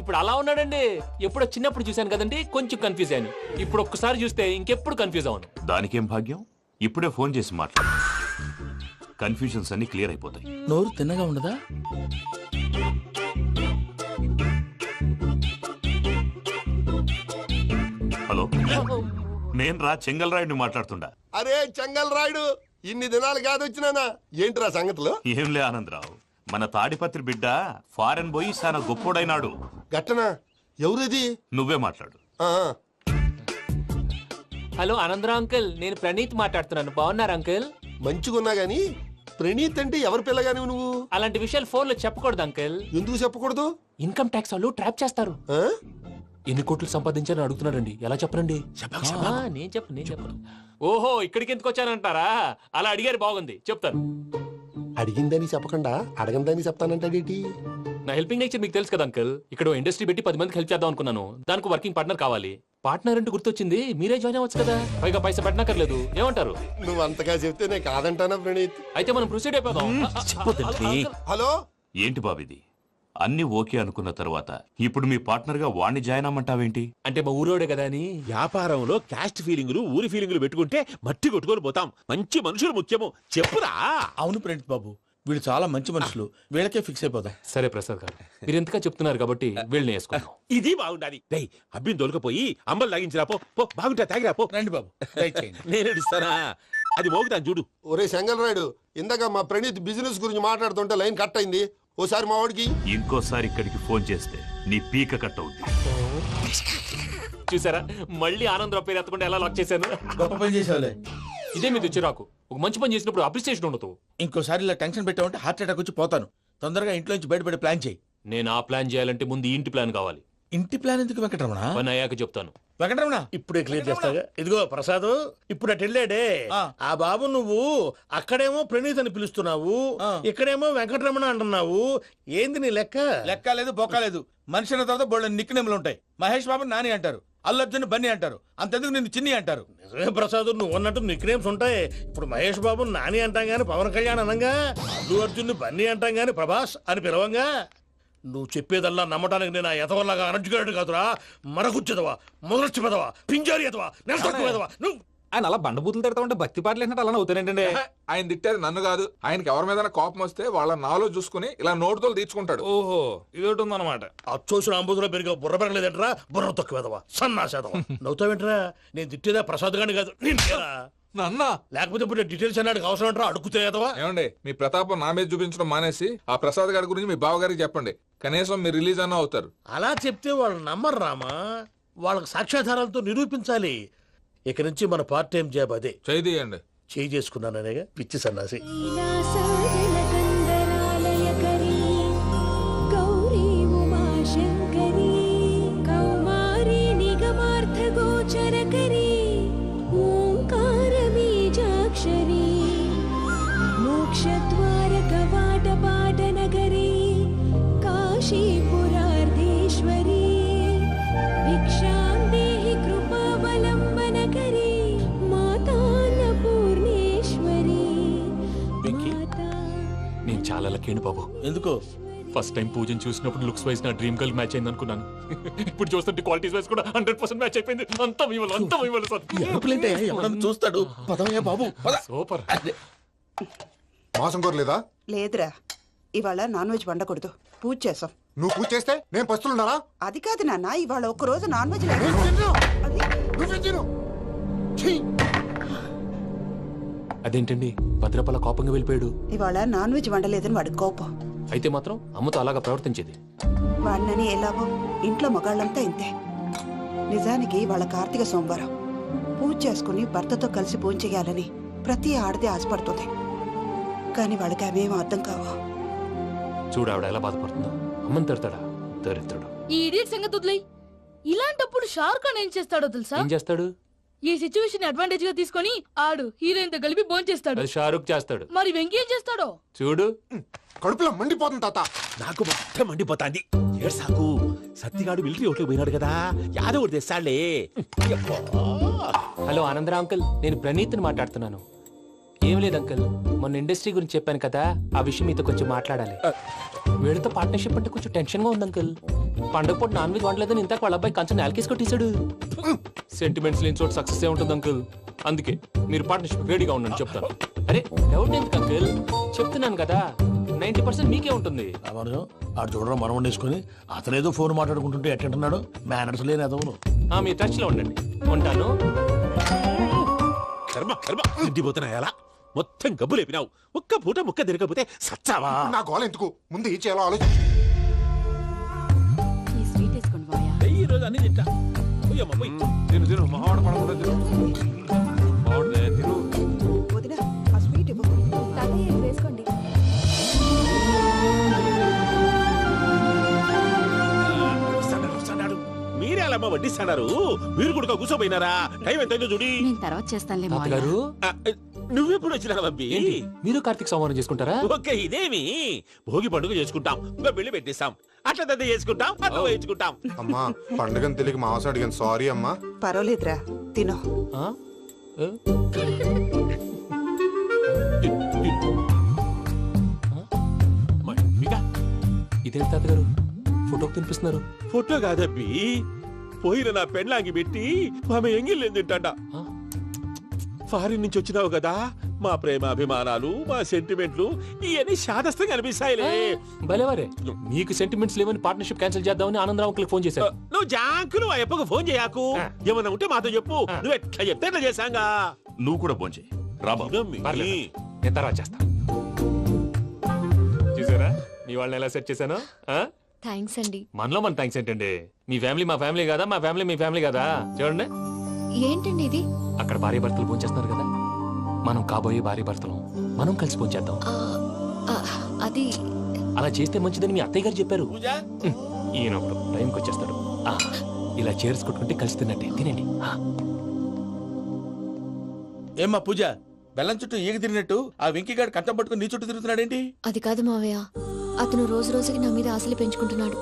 ఇప్పుడు అలా ఉన్నాడండి. ఎప్పుడో చిన్నప్పుడు చూశాను కదండి, కొంచెం కన్ఫ్యూజ్ అయ్యాను. ఇప్పుడు ఒక్కసారి చూస్తే ఇంకెప్పుడు కన్ఫ్యూజ్ అవ్వను. దానికేం భాగ్యం, ఇప్పుడే ఫోన్ చేసి మాట్లాడు. కన్ఫ్యూజన్స్ అన్ని క్లియర్ అయిపోతాయి. నోరు తిన్నగా ఉండదా? హలో, నేను రా చెంగల్ రాయుడిని మాట్లాడుతుండా. అరే చెంగల్ రాయుడు, ఇన్ని దినాలు కాదు వచ్చినానా? ఏంట్రా సంగతులు? ఏంలే ఆనందరావు, మన తాడిపత్రి బిడ్డ ఫారెన్ పోయి చాలా గొప్పోడైనాడు. గట్టనా? ఎవరిది? నువ్వే మాట్లాడు. హలో ఆనందరావు అంకుల్, నేను ప్రణీత్ మాట్లాడుతున్నాను. బాగున్నారు అంకుల్? మంచిగున్నా గాని ప్రణీత్ అంటే ఎవరి పిల్లగాని నువ్వు? అలాంటి విషయాలు ఫోన్ లో చెప్పకూడదు అంకుల్. ఎందుకు చెప్పకూడదు? ఇన్కమ్ ట్యాక్స్ వాళ్ళు ట్రాప్ చేస్తారు. ఆ? ఎన్ని కోట్లు సంపాదించాలని అడుగుతున్నాడండి. ఎలా చెప్పరండి? నేను చెప్పను. ఓహో, ఇక్కడికి ఎందుకు వచ్చానంటారా? అలా అడిగారు, బాగుంది, చెప్తాను. అడిగిందని చెప్పకుండా అడగందని చెప్తానంటాడేటి? నా హెల్పింగ్ నేచర్ మీకు తెలుసు కదా అంకుల్. ఇక్కడ ఇండస్ట్రీ పెట్టి 10 మందికి హెల్ప్ చేద్దాం అనుకున్నాను. దానికి వర్కింగ్ పార్ట్నర్ కావాలి. పార్ట్నర్ అంటే గుర్తొచ్చింది, మీరే జాయిన్ అవ్వచ్చు కదా. పైగా పైసా పెట్టనక్కర్లేదు. ఏమంటారు? నువ్వు అంతగా చెప్తే నేను కాదంటానా ప్రణీత్? అయితే మనం ప్రొసీడ్ అయిపోదాం. హలో, ఏంటి బాబిది, అన్ని ఓకే అనుకున్న తర్వాత ఇప్పుడు మీ పార్ట్నర్ గా వాణ్ణి జాయిన్ అమ్మంటావేంటి? అంటే మా ఊరోడే కదా అని. వ్యాపారంలో క్యాస్ట్ ఫీలింగులు, ఊరి ఫీలింగులు పెట్టుకుంటే మట్టి కొట్టుకొని పోతాం. మంచి మనుషులు ముఖ్యము. చెప్పురా. అవును ప్రణీత్ బాబు, వీళ్ళు చాలా మంచి మనుషులు. వీళ్ళకే ఫిక్స్ అయిపోదాం. సరే ప్రసాద్ గారు, మీరు ఎంతగా చెప్తున్నారు కాబట్టి వీళ్ళని వేసుకుందాం. ఇది బాగుండాలి. డై అబ్బిని దొలకపోయి అంబలు లాగించిరా పో. బాగుంటా తాగిరా పో. రండి బాబు, నేను ఇస్తానా? అది మోగుతాను చూడు. ఒరే చెంగల్ రాయుడు, ఇందాక మా ప్రణీత్ బిజినెస్ గురించి మాట్లాడుతుంటే లైన్ కట్ అయింది. ఓసారి మా వాడికి ఇంకోసారి ఇక్కడికి ఫోన్ చేస్తే నీ పీక కట్ అవుద్ది. చూసారా, మళ్ళీ ఆనందరావు పేరు ఎత్తకుండా ఎలా లాక్ చేశాను. గొప్ప పని చేసేవాళ్ళే. ఇదే మీద చిరాకు. ఒక మంచి పని చేసినప్పుడు అప్రిసియేషన్ ఉండదు. ఇంకోసారి ఇలా టెన్షన్ పెట్టామంటే హార్ట్ అటాక్ వచ్చి పోతాను. తొందరగా ఇంట్లో నుంచి బయటపడే ప్లాన్ చేయి. నేను ఆ ప్లాన్ చేయాలంటే ముందు ఈ ఇంటి ప్లాన్ కావాలి. ఇంటి ప్లాన్ ఎందుకు వెంకటరమణ? పని అయ్యాక చెప్తాను. వెంకటరమణ ఇప్పుడే క్లియర్ చేస్తాగా. ఇదిగో ప్రసాద్, ఇప్పుడు అటు వెళ్ళాడే ఆ బాబు, నువ్వు అక్కడేమో ప్రణీత్ అని పిలుస్తున్నావు, ఇక్కడేమో వెంకటరమణ అంటున్నావు. ఏంది నీ లెక్క? లెక్క లేదు, బొక్క లేదు. మనిషి అన్న తర్వాత బోళ్ళ నిక్నెములు ఉంటాయి. మహేష్ బాబు నాని అంటారు, అల్లు అర్జున్ బన్నీ అంటారు. అంతెందుకు నిన్ను చిన్ని అంటారు. నిజమే ప్రసాద్, నువ్వు అన్నట్టు నిక్ నేమ్స్ ఉంటాయి. ఇప్పుడు మహేష్ బాబు నాని అంటాం గాని పవన్ కళ్యాణ్ అనంగా, అల్లు అర్జున్ బన్నీ అంటాం గాని ప్రభాస్ అని పిలవంగా. నువ్వు చెప్పేదల్లా నమ్మటానికి నేను ఎతవల్లాగా అనర్జుకేటెడ్ కాదురా. మరగుచ్చదవా, మొదలచ్చి పెదవా, పింజారి ఎదవా, నెలసొక్కు పెదవా. నువ్వు ఆయన అలా బండబూతులు తిడతా ఉంటే భక్తి పాటలు ఏంటంటే అలా అవుతానేంటండి. ఆయన తిట్టేది నన్ను కాదు, ఆయనకి ఎవరి మీద కోపం వస్తే వాళ్ళ నాలో చూసుకుని ఇలా నోటుతో తీర్చుకుంటాడు. ఓహో ఇదొకటి ఉందన్నమాట. అచ్చోసిన అంబుధులో పెరిగే బుర్ర పెరగలేదంటరా, బుర్ర తొక్కువేదవా, సన్నాసేదవా. నవ్వుతావేంట్రా? నేను తిట్టేదా ప్రసాద్ గాని కాదు, నిన్నేరా. నన్న లేకపోతే ఇప్పుడు డీటెయిల్స్ అన్నాడు అవసరం అంటారా? అడుగుతాయేదవా? ఏమండి, మీ ప్రతాపం నా మీద చూపించడం మానేసి ఆ ప్రసాద్ గారి గురించి మీ బావగారికి చెప్పండి. కనీసం మీరు రిలీజ్ అన్న అవుతారు. అలా చెప్తే వాళ్ళు నమ్మరు రామా, వాళ్ళకి సాక్ష్యాధారాలతో నిరూపించాలి. ఇక నుంచి మన పార్ట్ టైం జాబ్ అదే. చేయండి. చేయి చేసుకున్నాననేగా పిచ్చి సన్నాసి. గౌరీ ఉమాశంకరీ కౌమారీ నిగమార్థగోచరకరీ ఓంకార బీజాక్షరీ మోక్షద్వార కవాట పాటనగరీ కాశీపురార్ధేశ్వరీ భిక్షాం దేహి కృపావలంబనకరీ మాతాన్నపూర్ణేశ్వరీ. నేను చాలా లక్కీని బాబు. ఎందుకో? ఫస్ట్ టైం పూజను చూసినప్పుడు లుక్స్ వైజ్ నా డ్రీమ్ గర్ల్ మ్యాచ్ అయింది అనుకున్నాను. ఇప్పుడు చూస్తుంటే క్వాలిటీస్ వైజ్ కూడా 100% మ్యాచ్ అయిపోయింది. అంతా ఇవ్వాలి సార్. ఎవడన్నా చూస్తాడు. పదవయ్యా బాబు, పద. సూపర్. మాసం కోరలేదా? లేదురా, ఇవాళ నాన్ వెజ్ వండకూడదు, పూజ చేసాం. నువ్వు పూజ చేస్తే నేను పస్తులున్నారా? అది కాదు నాన్న, ఇవాళ ఒక్కరోజు నాన్ వెజ్ అదేంటండి భద్రపల కోపంగా వెళ్ళిపోయాడు? ఇవాళ నాన్ వెజ్ వండలేదని వాడి కోపం. అయితే మాత్రం అమ్మతో అలాగా ప్రవర్తించేది. వాడినని ఎలాగో ఇంట్లో మగాళ్ళంతా ఇంతే. నిజానికి వాళ్ళ కార్తీక సోమవారం పూజ చేసుకుని భర్తతో కలిసి పూజ చేయాలని ప్రతి ఆడది ఆశపడుతుంది. కానీ వాళ్ళకి అవేం అర్థం కావు. చూడు ఆవిడ ఎలా బాధపడుతుందో. అమ్మని తిడతాడా దరిద్రుడు. ఈ ఇడియట్ సంగతి వదిలేయ్. ఇలాంటప్పుడు షారుఖ్ ఖాన్ ఏం చేస్తాడో తెలుసా? ఏం చేస్తాడు? ఈ సిచ్యువేషన్ అడ్వాంటేజ్ గా తీసుకొని ఆడు హీరోయిన్ తో కలిపి బోన్ చేస్తాడు. అది షారుఖ్ చేస్తాడు. మరి వెంకీ ఏం చేస్తాడో చూడు. కడుపులో మండిపోతుంది తాత. నాకు మొత్తం మండిపోతాంది. ఏడు సాకు సత్తిగాడు మిలిటరీ ఓట్లు పోయినాడు కదా, యాదవ్ తెస్తాడులే. హలో ఆనందరా అంకుల్, నేను ప్రణీత్ని మాట్లాడుతున్నాను. ఏం లేదు అంకుల్, మొన్న ఇండస్ట్రీ గురించి చెప్పాను కదా, ఆ విషయం మీతో కొంచెం మాట్లాడాలి. వీడితో పార్ట్నర్షిప్ అంటే కొంచెం టెన్షన్ గా ఉంది అంకుల్. పండగ పూట నాన్ వెజ్ వండలేదని ఇంతకు వాళ్ళ అబ్బాయి కంచెం నేలకేసి కొట్టేశాడు. సెంటిమెంట్స్ లేని చోట సక్సెస్ ఏ ఉంటుంది అంకుల్. అందుకే మీరు పార్ట్నర్షిప్ రెడీగా ఉండండి చెప్తాను. అరే డౌట్ ఎందుకు అంకుల్, చెప్తున్నాను కదా 90% మీకే ఉంటుంది. ఆడు చూడడం మనం వండేసుకుని అతనేదో ఫోన్ మాట్లాడుకుంటుంటే ఎట్టంటున్నాడు. మేనర్స్ లేని అదవును. మీరు టచ్ లో ఉండండి. ఉంటాను. కర్మ కర్మ తిండిపోతున్నాయా? మొత్తం గబ్బు లేపినావు. ఒక్క పూట ముక్క తిరగకపోతే సచ్చావా? నా గోల ఎందుకు, ముందు ఈ చేయాలో ఆలోచించు. ఈ స్వీట్ వేసుకోండి బాయా. ఈ రోజు అన్ని తింటా. తిను మావాడ పడకుండా తిను. మావాడే తిను. వదినా, ఆ స్వీట్ ఇవ్వు. వేసుకోండి. వస్తాడు. మీరే అలా వడ్డిస్తాడారు. మీరు కూడా కూర్చోపోయినారా? టైం ఎంతైందో చూడి. నేను తర్వాత చేస్తానులే తాతగారు, నువ్వెప్పుడు వచ్చినా అబ్బి? మీరు కార్తీక్ సంహారం చేసుకుంటారా? ఓకే, ఇదేమి భోగి పండుగ చేసుకుంటాం, ఇంకా పెళ్లి పెట్టిస్తాం, అట్లా దద్ద చేసుకుంటాం, అట్లా వేయించుకుంటాం. అమ్మా పండుగని తెలియక మాసం అడిగాను, సారీ అమ్మా. పర్వాలేదురా, తినో. ఆ? ఏ? ఇదేంటి తాతగారు ఫోటోకి తినిపిస్తున్నారు? ఫోటో కాదబ్బి, పోయిన నా పెళ్ళాంగి పెట్టి ఆమె ఎంగిల్లేం తింటాడ. ఫారిన్ నుంచి వచ్చినావు కదా, మా ప్రేమ అభిమానాలు, మా సెంటిమెంట్లు ఇవన్నీ శాదస్తంగా అనిపిస్తాయిలే. భలేవారే, మీకు సెంటిమెంట్స్ లేవని పార్ట్నర్షిప్ క్యాన్సిల్ చేద్దామని ఆనందరావు అంకుల్ ఫోన్ చేశారు. నువ్వు జాంకులు ఆ ఎప్పకు ఫోన్ చేయకు. ఏమన్నా ఉంటే మాతో చెప్పు. నువ్వు ఎట్లా చెప్తే ఎట్లా చేశాంగా. నువ్వు కూడా ఫోన్ చేయి రాబా. పర్లేదు, నేను తర్వాత చేస్తా. చూసారా మీ వాళ్ళని ఎలా సెట్ చేశాను? థ్యాంక్స్ అండి. మనలో మన థ్యాంక్స్ ఏంటండి? మీ ఫ్యామిలీ మా ఫ్యామిలీ కదా, మా ఫ్యామిలీ మీ ఫ్యామిలీ కదా. చూడండి, ఏంటండి ఇది? అక్కడ భార్య భర్తలు భోంచేస్తున్నారు కదా, మనం కాబోయే భార్య భర్తలు మనం కలిసి భోంచేద్దాం. అది అలా చేస్తే మంచిదని మీ అత్తయ్య గారు చెప్పారు. ఈయన ఒకడు టైంకి వచ్చేస్తాడు. ఇలా చేర్స్ కొట్టుకుంటే కలిసి తిన్నట్టే. తినండి. ఏమ్మా పూజ, బెల్లం చుట్టూ ఈగ తిరిగినట్టు ఆ వెంకీగాడు కంటం పట్టుకుని నీ చుట్టూ తిరుగుతున్నాడేంటి? అది కాదు మావయ్య, అతను రోజు రోజుకి నా మీద ఆశలు పెంచుకుంటున్నాడు.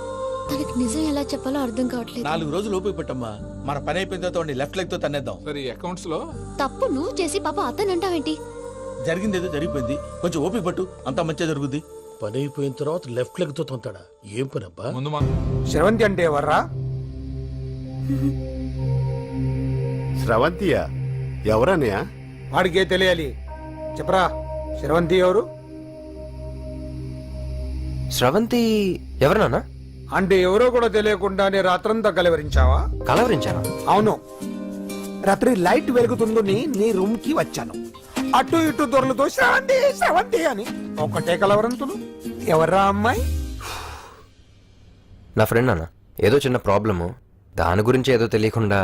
తనకి నిజం ఎలా చెప్పాలో అర్థం కావట్లేదు. 4 రోజులు ఓపిక పట్టమ్మా, మన పని అయిపోయిన తర్వాత లెఫ్ట్ లెగ్ తో తన్నేద్దాం. సరే అకౌంట్స్ లో తప్పు నువ్వు చేసి పాప అతను అంటావేంటి? జరిగింది ఏదో జరిగిపోయింది, కొంచెం ఓపిక పట్టు, అంతా మంచిగా జరుగుద్ది. పని అయిపోయిన తర్వాత లెఫ్ట్ లెగ్ తో తొంతాడా? ఏం పని అబ్బా? ముందు మనం శ్రవంతి అంటే ఎవర్రా? స్రవంతియా? ఎవరన్నయ్య? వాడికే తెలియాలి. చెప్పరా, శ్రవంతి ఎవరు? స్రవంతి ఎవరు నాన్న? అంటే ఎవరో కూడా తెలియకుండానే రాత్రంతా కలవరించావా? కలవరించాను. అవును, రాత్రి లైట్ వెలుగుతుందని నీ రూమ్ కి వచ్చాను. అటు ఇటు దొరలతో శ్రవంతి శ్రవంతి అని ఒకటే కలవరంతులు. ఎవర్రా అమ్మాయి? నా ఫ్రెండ్ నాన్న, ఏదో చిన్న ప్రాబ్లము, దాని గురించి ఏదో తెలియకుండా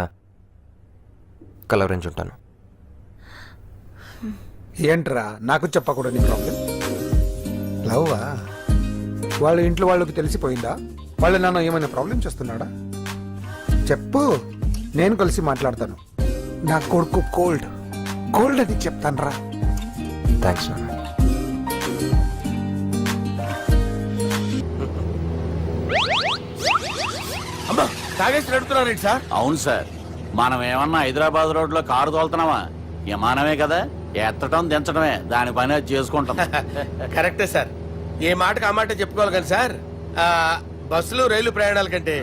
కలవరించుంటాను. ఏంట్రా నాకు చెప్పకూడదు నీ ప్రాబ్లం? లవ్వా? వాళ్ళ ఇంట్లో వాళ్ళకి తెలిసిపోయిందా? వాళ్ళ నాన్న ఏమైనా ప్రాబ్లం చేస్తున్నాడా? చెప్పు, నేను కలిసి మాట్లాడతాను. నా కొడుకు కోల్డ్ కోల్డ్ అని చెప్తాను రా. థ్యాంక్స్ నాన్న. అమ్మా, తాగేసి నడుపుతున్నారేంటి సార్? అవును సార్, మనం ఏమన్నా హైదరాబాద్ రోడ్ లో కారు తోలుతున్నామా? విమానమే కదా, ఎత్తడం దించడమే దాని పని అది చేసుకుంటాం. కరెక్టే సార్. ఏ మాటకు ఆ మాట చెప్పుకోవాలి కానీ సార్, బస్సులు రైలు ప్రయాణాల కంటే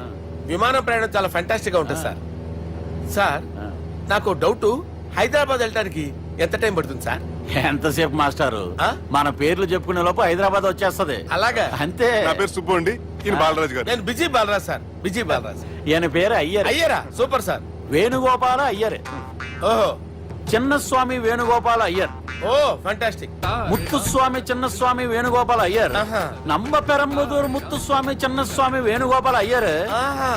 విమానం ప్రయాణం చాలా ఫెంటాస్టిక్ గా ఉంటుంది సార్. సార్, నాకు డౌట్, హైదరాబాద్ వెళ్ళడానికి ఎంత టైం పడుతుంది సార్? ఎంతసేపు మాస్టారు, మన పేర్లు చెప్పుకునే లోపు హైదరాబాద్ వచ్చేస్తది. అలాగా? అంతే. నా పేరు సుబ్బు అండి. బాలరాజు గారు. నేను busy Balaraju sir. Busy Balaraju. ఈయన పేరు అయ్యర్. అయ్యరా? Super sir. వేణుగోపాల అయ్యరే. ఓహో. చిన్నస్వామి వేణుగోపాల అయ్యర్. ఓ ఫంటాస్టిక్. ముత్తుస్వామి చిన్నస్వామి వేణుగోపాల అయ్యర్. நம்ம பெரம்பதூர் முத்துசுவாமி சின்னசுவாமி வேணுகோபால ஐயர்.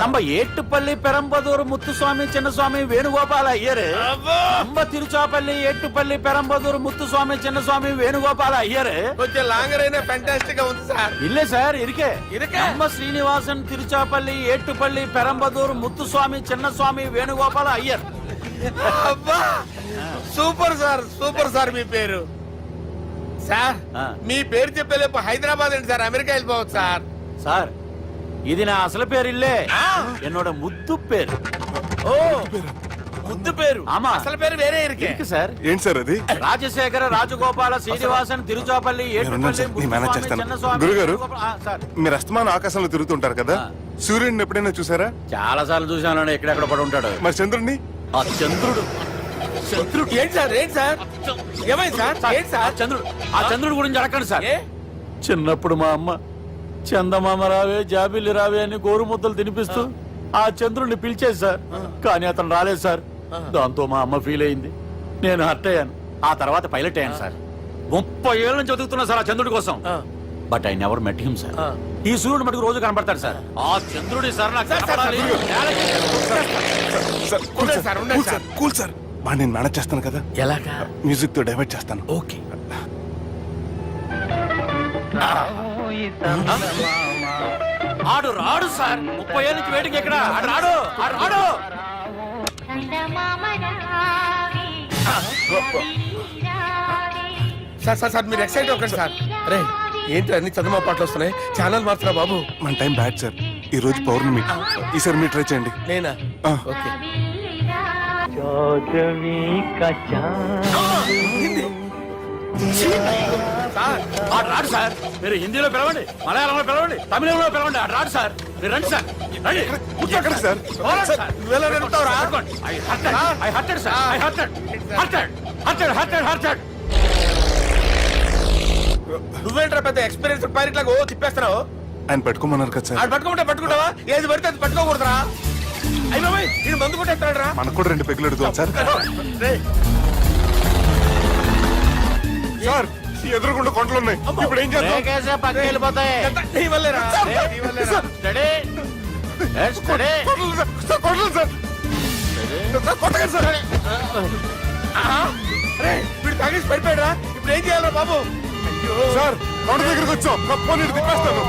நம்ம ஏட்டுப்பள்ளி பெரம்பதூர் முத்துசுவாமி சின்னசுவாமி வேணுகோபால ஐயர். நம்ம திருச்சாப்பள்ளி ஏட்டுப்பள்ளி பெரம்பதூர் முத்துசுவாமி சின்னசுவாமி வேணுகோபால ஐயர். కొంచెం లాంగర్ అయినా ఫంటాస్టిక్ గా ఉంది సార్. இல்ல சார், இருக்கே. நம்ம ஸ்ரீனிவாசன் திருச்சாப்பள்ளி ஏட்டுப்பள்ளி பெரம்பதூர் முத்துசுவாமி சின்னசுவாమి వేణుగోపాల అయ్యర్. అబ్బా, సూపర్ సార్, సూపర్ సార్. మీ పేరు సార్, మీ పేరు చెప్పేలేపు హైదరాబాద్ ఏంటి సార్, అమెరికా వెళ్ళిపోవచ్చు సార్. సార్, ఇది నా అసలు పేరు ఇల్లే, என்னோட ముద్దు పేరు. ఓ, ముద్దు పేరు. ఆమా, అసలు పేరు వేరే ఇరికే సార్. ఏంటి సార్ అది? రాజశేఖర రాజగోపాల శ్రీనివాసన్ తిరుచాపల్లి గురుగారు, మీరు అస్తమానం ఆకాశంలో తిరుగుతుంటారు కదా, సూర్యుడిని ఎప్పుడైనా చూసారా? చాలా సార్లు చూసాను, ఎక్కడెక్కడ పడి ఉంటాడు. మరి చంద్రుడిని? ఆ చంద్రుడు. చంద్రుడు ఏంటి సార్? ఏంటి సార్? ఏమైంది సార్? ఏంటి సార్? చంద్రుడు. ఆ చంద్రుడు గురించి అడగండి సార్. చిన్నప్పుడు మా అమ్మ చందమామ రావే జాబిల్లి రావే అని గోరు ముద్దలు తినిపిస్తూ ఆ చంద్రుడిని పిలిచేది సార్. కానీ అతను రాలేదు సార్. దాంతో మా అమ్మ ఫీల్ అయింది, నేను హర్ట్ అయ్యాను. ఆ తర్వాత పైలట్ అయ్యాను సార్. 30 ఏళ్ళ నుంచి చదువుతున్నా సార్ ఆ చంద్రుడి కోసం. But I never met him sir. ఈ సూర్యుడు మటుకు రోజు కనబడతాడు సార్. ఆ చంద్రుడి సార్ నాకు కనపడాలి. కూల్ సార్, బాగా నేను మేనేజ్ చేస్తాను కదా. ఎలాగా? మ్యూజిక్ తో డైవర్ట్ చేస్తాను. ఓకే. ఆడు రాడు సార్, 30 ఏళ్ళ నుంచి వెయిటింగ్. ఎక్కడ ఆడు రాడు, ఆడు రాడు. సార్ సార్ సార్, మీరు ఎక్సైట్ అవ్వకండి సార్. అరే ఏంటి అన్ని చందమా పాటలు వస్తున్నాయి, ఛానల్ మారుతున్నా బాబు. మన టైం బ్యాడ్ సార్, ఈ రోజు పౌర్ణమి. ఈసారి మీరు ట్రై చేయండి. నేనా? ఓకే. ఆడు రాడు సార్. మీరు హిందీలో పిలవండి, మలయాళంలో పిలవండి, తమిళంలో పిలవండి. ఆడు రాడు సార్. మీరు రండి సార్, రండి. ఎక్కడ సార్? నువ్వేంట్రా పెద్ద ఎక్స్పీరియన్స్ పైరెట్ లాగా ఓ తిప్పేస్తున్నావు? ఆయన పెట్టుకోమన్నారు కదా సార్. ఆడు పట్టుకుంటే పట్టుకుంటావా? ఏది పడితే అది పట్టుకోకూడదురా. అయ్యి బాబాయ్, నేను మందు కొట్టేస్తాడు రా. మనకు కూడా 2 పెగ్గులు అడుగుతాం సార్. సార్, ఎదురుకుండా కొండలు ఉన్నాయి, ఇప్పుడు ఏం చేద్దాం? పక్కకి వెళ్ళిపోతాయి. నీ వల్లేరా? వీడు తాగేసి పడిపోయాడా? ఇప్పుడు ఏం చేయాలరా బాబు? సార్, కొండ దగ్గరికి వచ్చాం, కప్పని తిప్పేస్తాను.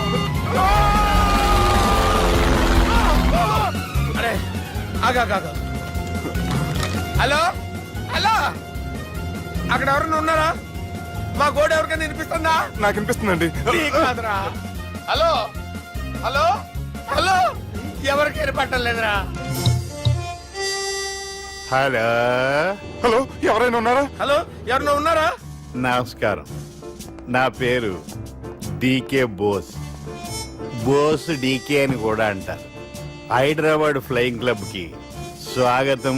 అరే ఆగా. హలో హలో, అక్కడ ఎవరన్నా ఉన్నారా? మా గోడ ఎవరికైనా వినిపిస్తుందా? నాకు వినిపిస్తుందండి. కాదురా. హలో హలో హలో, ఎవరికి వినపట్టలేదురా. హలో హలో, ఎవరైనా ఉన్నారా? హలో, ఎవరైనా ఉన్నారా? నమస్కారం, నా పేరు డీకే బోస్. బోస్ డీకే అని కూడా అంటారు. హైదరాబాద్ ఫ్లయింగ్ క్లబ్ కి స్వాగతం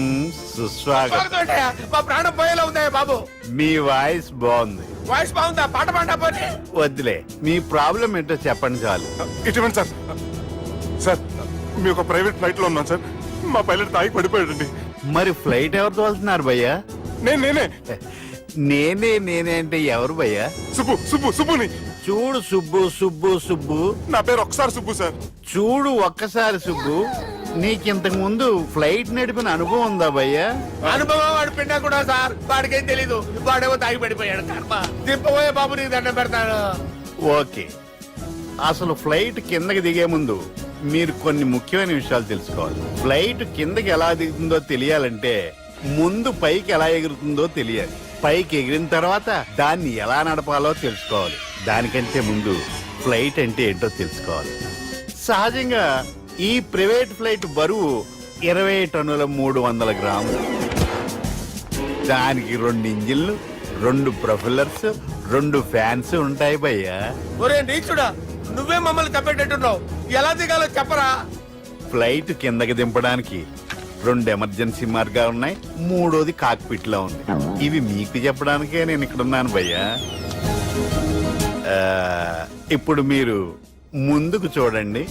సుస్వాగతం. స్వాగతం ఏంటయ్యా? మా ప్రాణం పోయేలా ఉందయ్యా బాబు. మీ వాయిస్ బాగుంది. వాయిస్ బాగుందా? పాట పాడా పోనీ. వద్దులే, మీ ప్రాబ్లం ఏంటో చెప్పండి చాలు. ఇటువంటి సార్ సార్ మీ ఒక ప్రైవేట్ ఫ్లైట్ లో ఉన్నాను సార్. మా పైలట్ తాగి పడిపోయాడండి. మరి ఫ్లైట్ ఎవరు తోలుతున్నారు భయ్యా? నేనే నేనే అంటే ఎవరు భయ్యా? సుబ్బుని. చూడు సుబ్బు నా పేరు ఒకసారి సుబ్బు సార్. చూడు ఒక్కసారి సుబ్బు, నీకింతకు ముందు ఫ్లైట్ నడిపిన అనుభవం ఉందా భయ్యా? అనుభవం వాడు పిండా కూడా సార్. వాడికేం తెలీదు. వాడేమో తాగి పడిపోయాడు. కర్మ. దింపబోయే బాబు నీకు దండం పెడతాడు. ఓకే, అసలు ఫ్లైట్ కిందకి దిగే ముందు మీరు కొన్ని ముఖ్యమైన విషయాలు తెలుసుకోవాలి. ఫ్లైట్ కిందకి ఎలా దిగుతుందో తెలియాలంటే ముందు పైకి ఎలా ఎగురుతుందో తెలియాలి. పైకి ఎగిరిన తర్వాత దాన్ని ఎలా నడపాలో తెలుసుకోవాలి. దానికంటే ముందు ఫ్లైట్ అంటే ఏంటో తెలుసుకోవాలి. సహజంగా ఈ ప్రైవేట్ ఫ్లైట్ బరువు 20 టన్నుల 300 గ్రాములు. దానికి 2 ఇంజిన్లు, 2 ప్రొఫెల్లర్స్, 2 ఫ్యాన్స్ ఉంటాయి భయ్యా. ఒరే నీచుడా, నువ్వే మమ్మల్ని తప్పేటట్టున్నావు. ఎలా దిగాలో చెప్పరా? ఫ్లైట్ కిందకి దింపడానికి 2 ఎమర్జెన్సీ మార్గాలు ఉన్నాయి. 3వది కాక్పిట్ లో ఉంది. ఇవి మీకు చెప్పడానికే నేను ఇక్కడ ఉన్నాను భయ్యా. ఇప్పుడు మీరు ముందుకు చూడండి.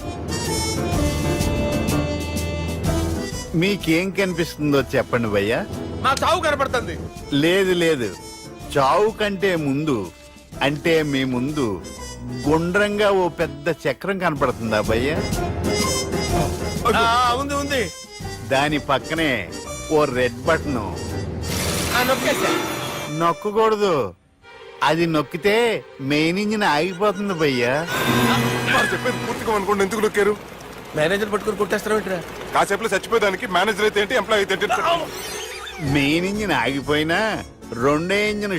మీకేం కనిపిస్తుందో చెప్పండి భయ్యా. మా చావు కనపడుతుంది. లేదు, చావు కంటే ముందు అంటే మీ ముందు గుండ్రంగా ఓ పెద్ద చక్రం కనపడుతుందా భయ్యా? ఉంది. దాని పక్కనే ఓ రెడ్ బటన్. నొక్కేసా. నొక్కకూడదు, అది నొక్కితే మెయిన్ ఇంజిన్ ఆగిపోతుంది భయ్యా. చెప్పేది పూర్తిగా అనుకోండి. ఎందుకు నొక్కారు? మేనేజర్ పట్టుకుని కొట్టేస్తారా? కాసేపులో చచ్చిపోయేదానికి మేనేజర్ అయితే ఏంటి, ఎంప్లాయ్ అయితే ఏంటి? మెయిన్ ఇంజిన్ ఆగిపోయినా 2వ ఇంజిన్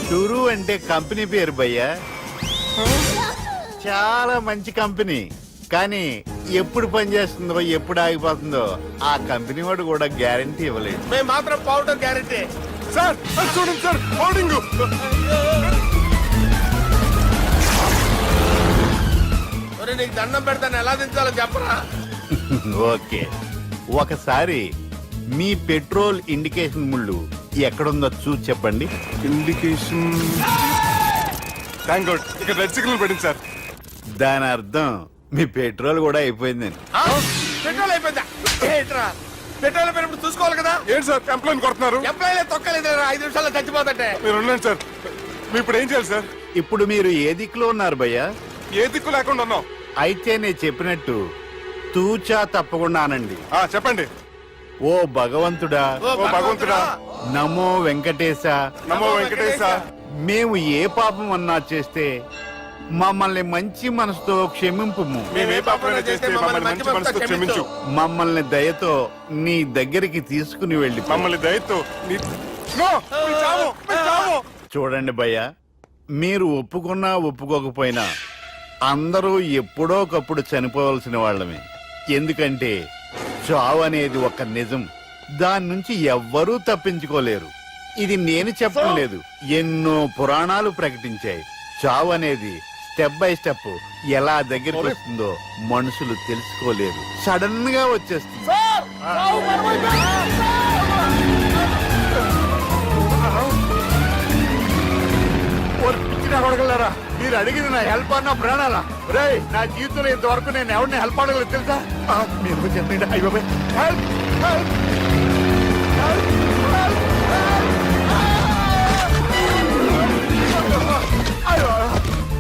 షురు అంటే కంపెనీ పేరు భయ్యా. చాలా మంచి కంపెనీ. కానీ ఎప్పుడు పనిచేస్తుందో ఎప్పుడు ఆగిపోతుందో ఆ కంపెనీ వాడు కూడా గ్యారంటీ ఇవ్వలేదు. మేము మాత్రం పౌడర్ గ్యారంటీ. సార్ చూడండి సార్, హోర్డింగ్. నీకు దండం పెడతాను, ఎలా దించాలో చెప్పరా? ఓకే, ఒకసారి మీ పెట్రోల్ ఇండికేషన్ ముళ్ళు ఎక్కడుందో చూసి చెప్పండి. ఇండికేషన్. థ్యాంక్ గాడ్, ఇక్కడ రెడ్ సిగ్నల్ పడింది సార్. దాని అర్థం మీ పెట్రోల్ కూడా అయిపోయిందని. పెట్రోల్ అయిపోయిందా? పెట్రోల్ అయిపోయినప్పుడు చూసుకోవాలి కదా. ఏంటి సార్ ఎంప్లాయ్ కొడుతున్నారు? ఎంప్లాయ్ తొక్కలేదు. 5 నిమిషాల్లో చచ్చిపోతుంటే మీరు ఉండండి సార్. మీరు ఇప్పుడు ఏం చేయాలి సార్? ఇప్పుడు మీరు ఏ దిక్కులో ఉన్నారు భయ్యా? ఏ దిక్కు లేకుండా ఉన్నాం. అయితే నేను చెప్పినట్టు తూచా తప్పకుండా అనండి. చెప్పండి. ఓ భగవంతుడా, నమో వెంకటేశ, నమో వెంకటేశ. మేము ఏ పాపం అన్నా చేస్తే మమ్మల్ని మంచి మనసుతో క్షమింపుము. మమ్మల్ని దయతో నీ దగ్గరికి తీసుకుని వెళ్ళి మమ్మల్ని దయతో చూడండి భయ్యా, మీరు ఒప్పుకున్నా ఒప్పుకోకపోయినా అందరూ ఎప్పుడో ఒకప్పుడు చనిపోవలసిన వాళ్ళమే. ఎందుకంటే చావు అనేది ఒక నిజం. దాని నుంచి ఎవ్వరూ తప్పించుకోలేరు. ఇది నేను చెప్పడం లేదు, ఎన్నో పురాణాలు ప్రకటించాయి. చావు అనేది స్టెప్ బై స్టెప్ ఎలా దగ్గరికి వస్తుందో మనుషులు తెలుసుకోలేరు. సడన్ గా వచ్చేస్తుంది. అడగలరా? మీరు అడిగింది నా హెల్ప్ అన్న ప్రాణాలా? రే, నా జీవితంలో ఇంతవరకు నేను ఎవరిని హెల్ప్ అడగలేదు తెలుసా? మీరు చెప్పండి. అయ్యో హెల్ప్.